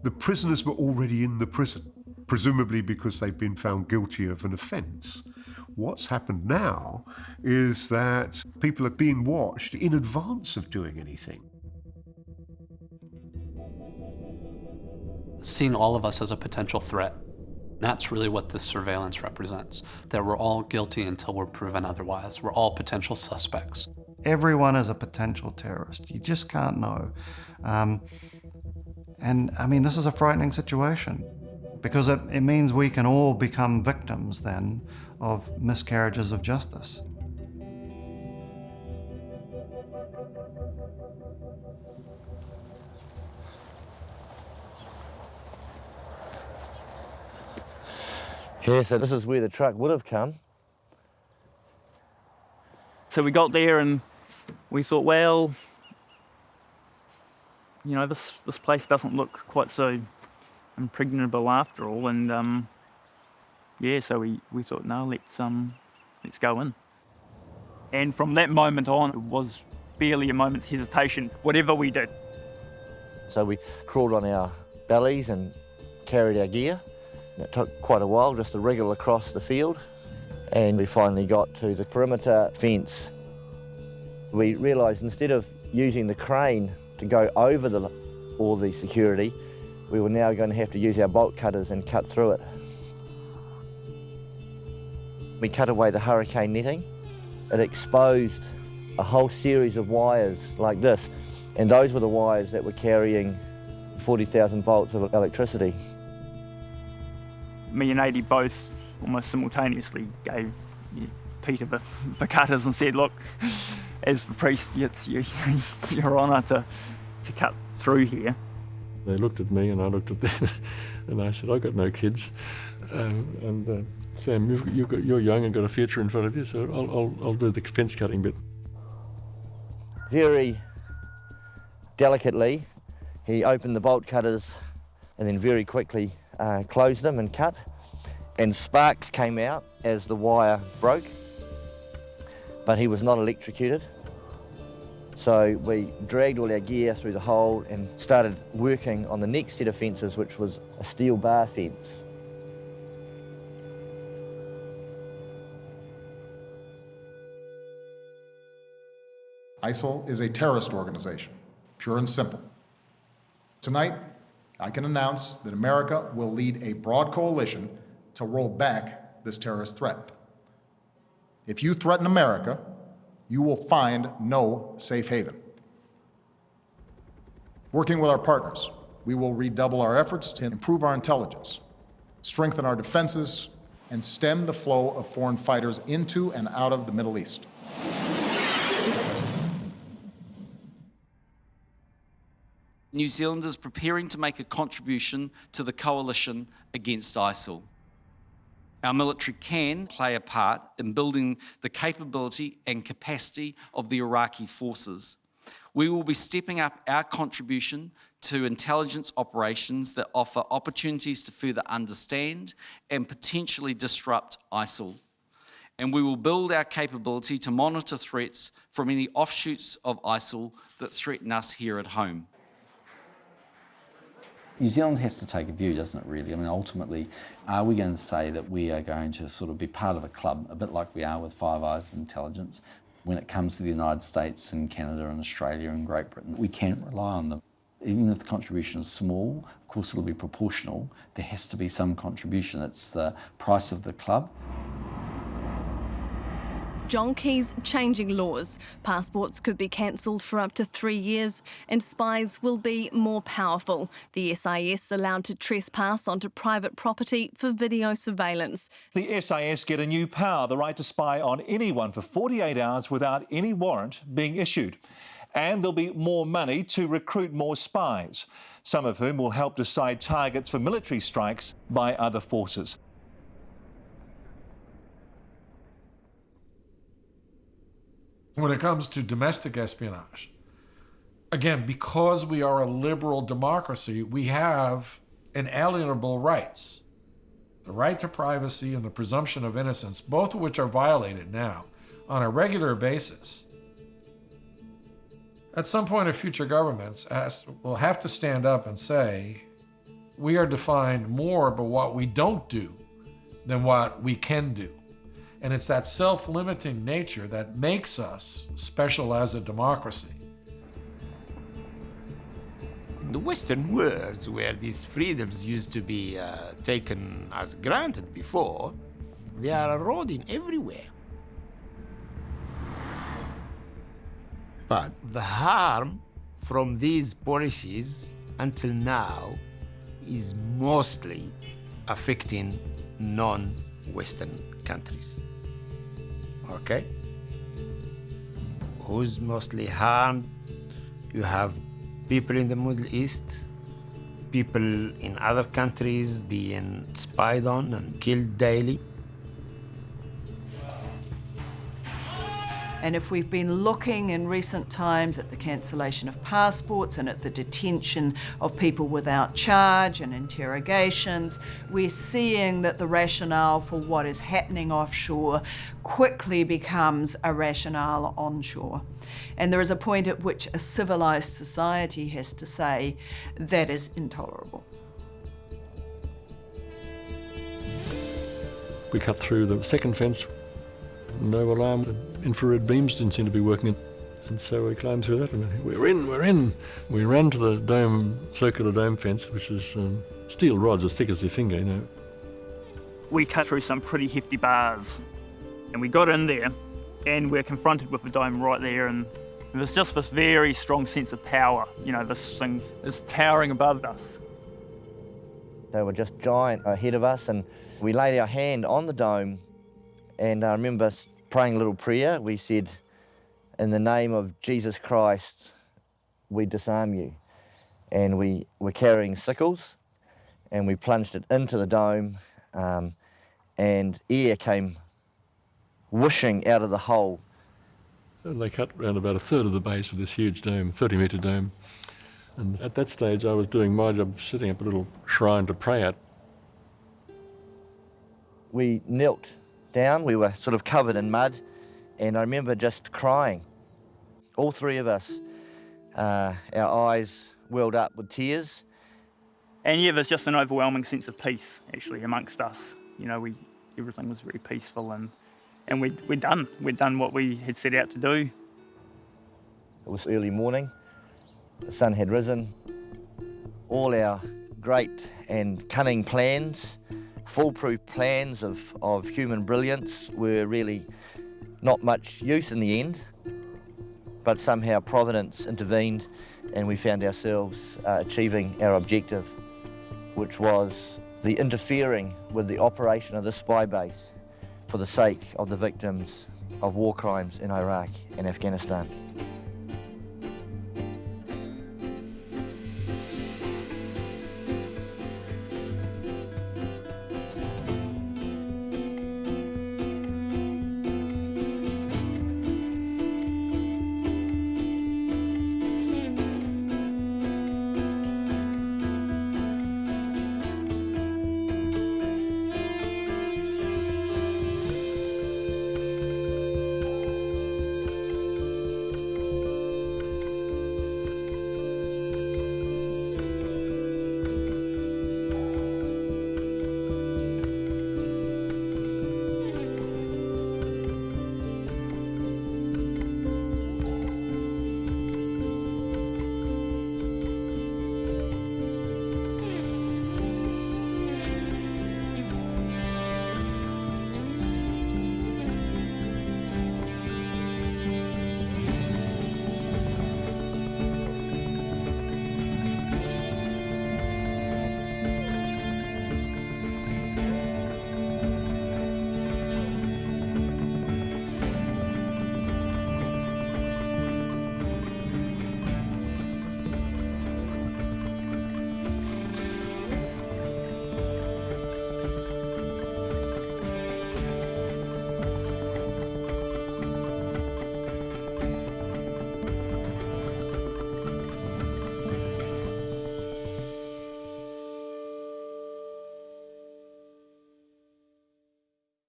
The prisoners were already in the prison, presumably because they've been found guilty of an offence. What's happened now is that people are being watched in advance of doing anything. Seeing all of us as a potential threat. That's really what this surveillance represents, that we're all guilty until we're proven otherwise. We're all potential suspects. Everyone is a potential terrorist. You just can't know. And I mean, this is a frightening situation because it means we can all become victims then of miscarriages of justice. Yeah, so this is where the truck would have come. So we got there and we thought, well, you know, this place doesn't look quite so impregnable after all, and yeah, so we thought, no, let's go in. And from that moment on, it was barely a moment's hesitation, whatever we did. So we crawled on our bellies and carried our gear. It took quite a while just to wriggle across the field, and we finally got to the perimeter fence. We realised instead of using the crane to go over all the security, we were now going to have to use our bolt cutters and cut through it. We cut away the hurricane netting. It exposed a whole series of wires like this, and those were the wires that were carrying 40,000 volts of electricity. Me and Adi both almost simultaneously gave Peter the cutters and said, look, as the priest, it's your honour to cut through here. They looked at me and I looked at them and I said, I've got no kids. Sam, you're young and got a future in front of you, so I'll do the fence cutting bit. Very delicately, he opened the bolt cutters and then very quickly closed them and cut, and sparks came out as the wire broke, but he was not electrocuted. So we dragged all our gear through the hole and started working on the next set of fences, which was a steel bar fence. ISIL is a terrorist organization, pure and simple. Tonight, I can announce that America will lead a broad coalition to roll back this terrorist threat. If you threaten America, you will find no safe haven. Working with our partners, we will redouble our efforts to improve our intelligence, strengthen our defenses, and stem the flow of foreign fighters into and out of the Middle East. New Zealanders preparing to make a contribution to the coalition against ISIL. Our military can play a part in building the capability and capacity of the Iraqi forces. We will be stepping up our contribution to intelligence operations that offer opportunities to further understand and potentially disrupt ISIL. And we will build our capability to monitor threats from any offshoots of ISIL that threaten us here at home. New Zealand has to take a view, doesn't it, really? I mean, ultimately, are we going to say that we are going to sort of be part of a club, a bit like we are with Five Eyes Intelligence, when it comes to the United States and Canada and Australia and Great Britain? We can't rely on them. Even if the contribution is small, of course it'll be proportional. There has to be some contribution. It's the price of the club. John Key's changing laws. Passports could be cancelled for up to 3 years and spies will be more powerful. The SIS allowed to trespass onto private property for video surveillance. The SIS get a new power, the right to spy on anyone for 48 hours without any warrant being issued. And there'll be more money to recruit more spies, some of whom will help decide targets for military strikes by other forces. When it comes to domestic espionage, again, because we are a liberal democracy, we have inalienable rights. The right to privacy and the presumption of innocence, both of which are violated now on a regular basis. At some point, future governments will have to stand up and say, we are defined more by what we don't do than what we can do. And it's that self-limiting nature that makes us special as a democracy. In the Western world, where these freedoms used to be taken as granted before, they are eroding everywhere. But the harm from these policies until now is mostly affecting non-Western countries. Okay? Who's mostly harmed? You have people in the Middle East, people in other countries being spied on and killed daily. And if we've been looking in recent times at the cancellation of passports and at the detention of people without charge and interrogations, we're seeing that the rationale for what is happening offshore quickly becomes a rationale onshore. And there is a point at which a civilized society has to say that is intolerable. We cut through the second fence. No alarm. The infrared beams didn't seem to be working, and so we climbed through that. And we're in. We ran to the dome, circular dome fence, which is steel rods as thick as your finger. You know. We cut through some pretty hefty bars, and we got in there, and we're confronted with the dome right there, and there's just this very strong sense of power. You know, this thing is towering above us. They were just giant ahead of us, and we laid our hand on the dome. And I remember praying a little prayer. We said, in the name of Jesus Christ, we disarm you. And we were carrying sickles, and we plunged it into the dome, and air came whooshing out of the hole. And they cut around about a third of the base of this huge dome, 30-metre dome. And at that stage, I was doing my job, setting up a little shrine to pray at. We knelt down, we were sort of covered in mud, and I remember just crying. All three of us, our eyes welled up with tears. And yeah, there's just an overwhelming sense of peace, actually, amongst us. You know, everything was very peaceful, and we're done. We'd done what we had set out to do. It was early morning, the sun had risen. All our great and cunning plans, foolproof plans of human brilliance were really not much use in the end, but somehow Providence intervened and we found ourselves achieving our objective, which was the interfering with the operation of the spy base for the sake of the victims of war crimes in Iraq and Afghanistan.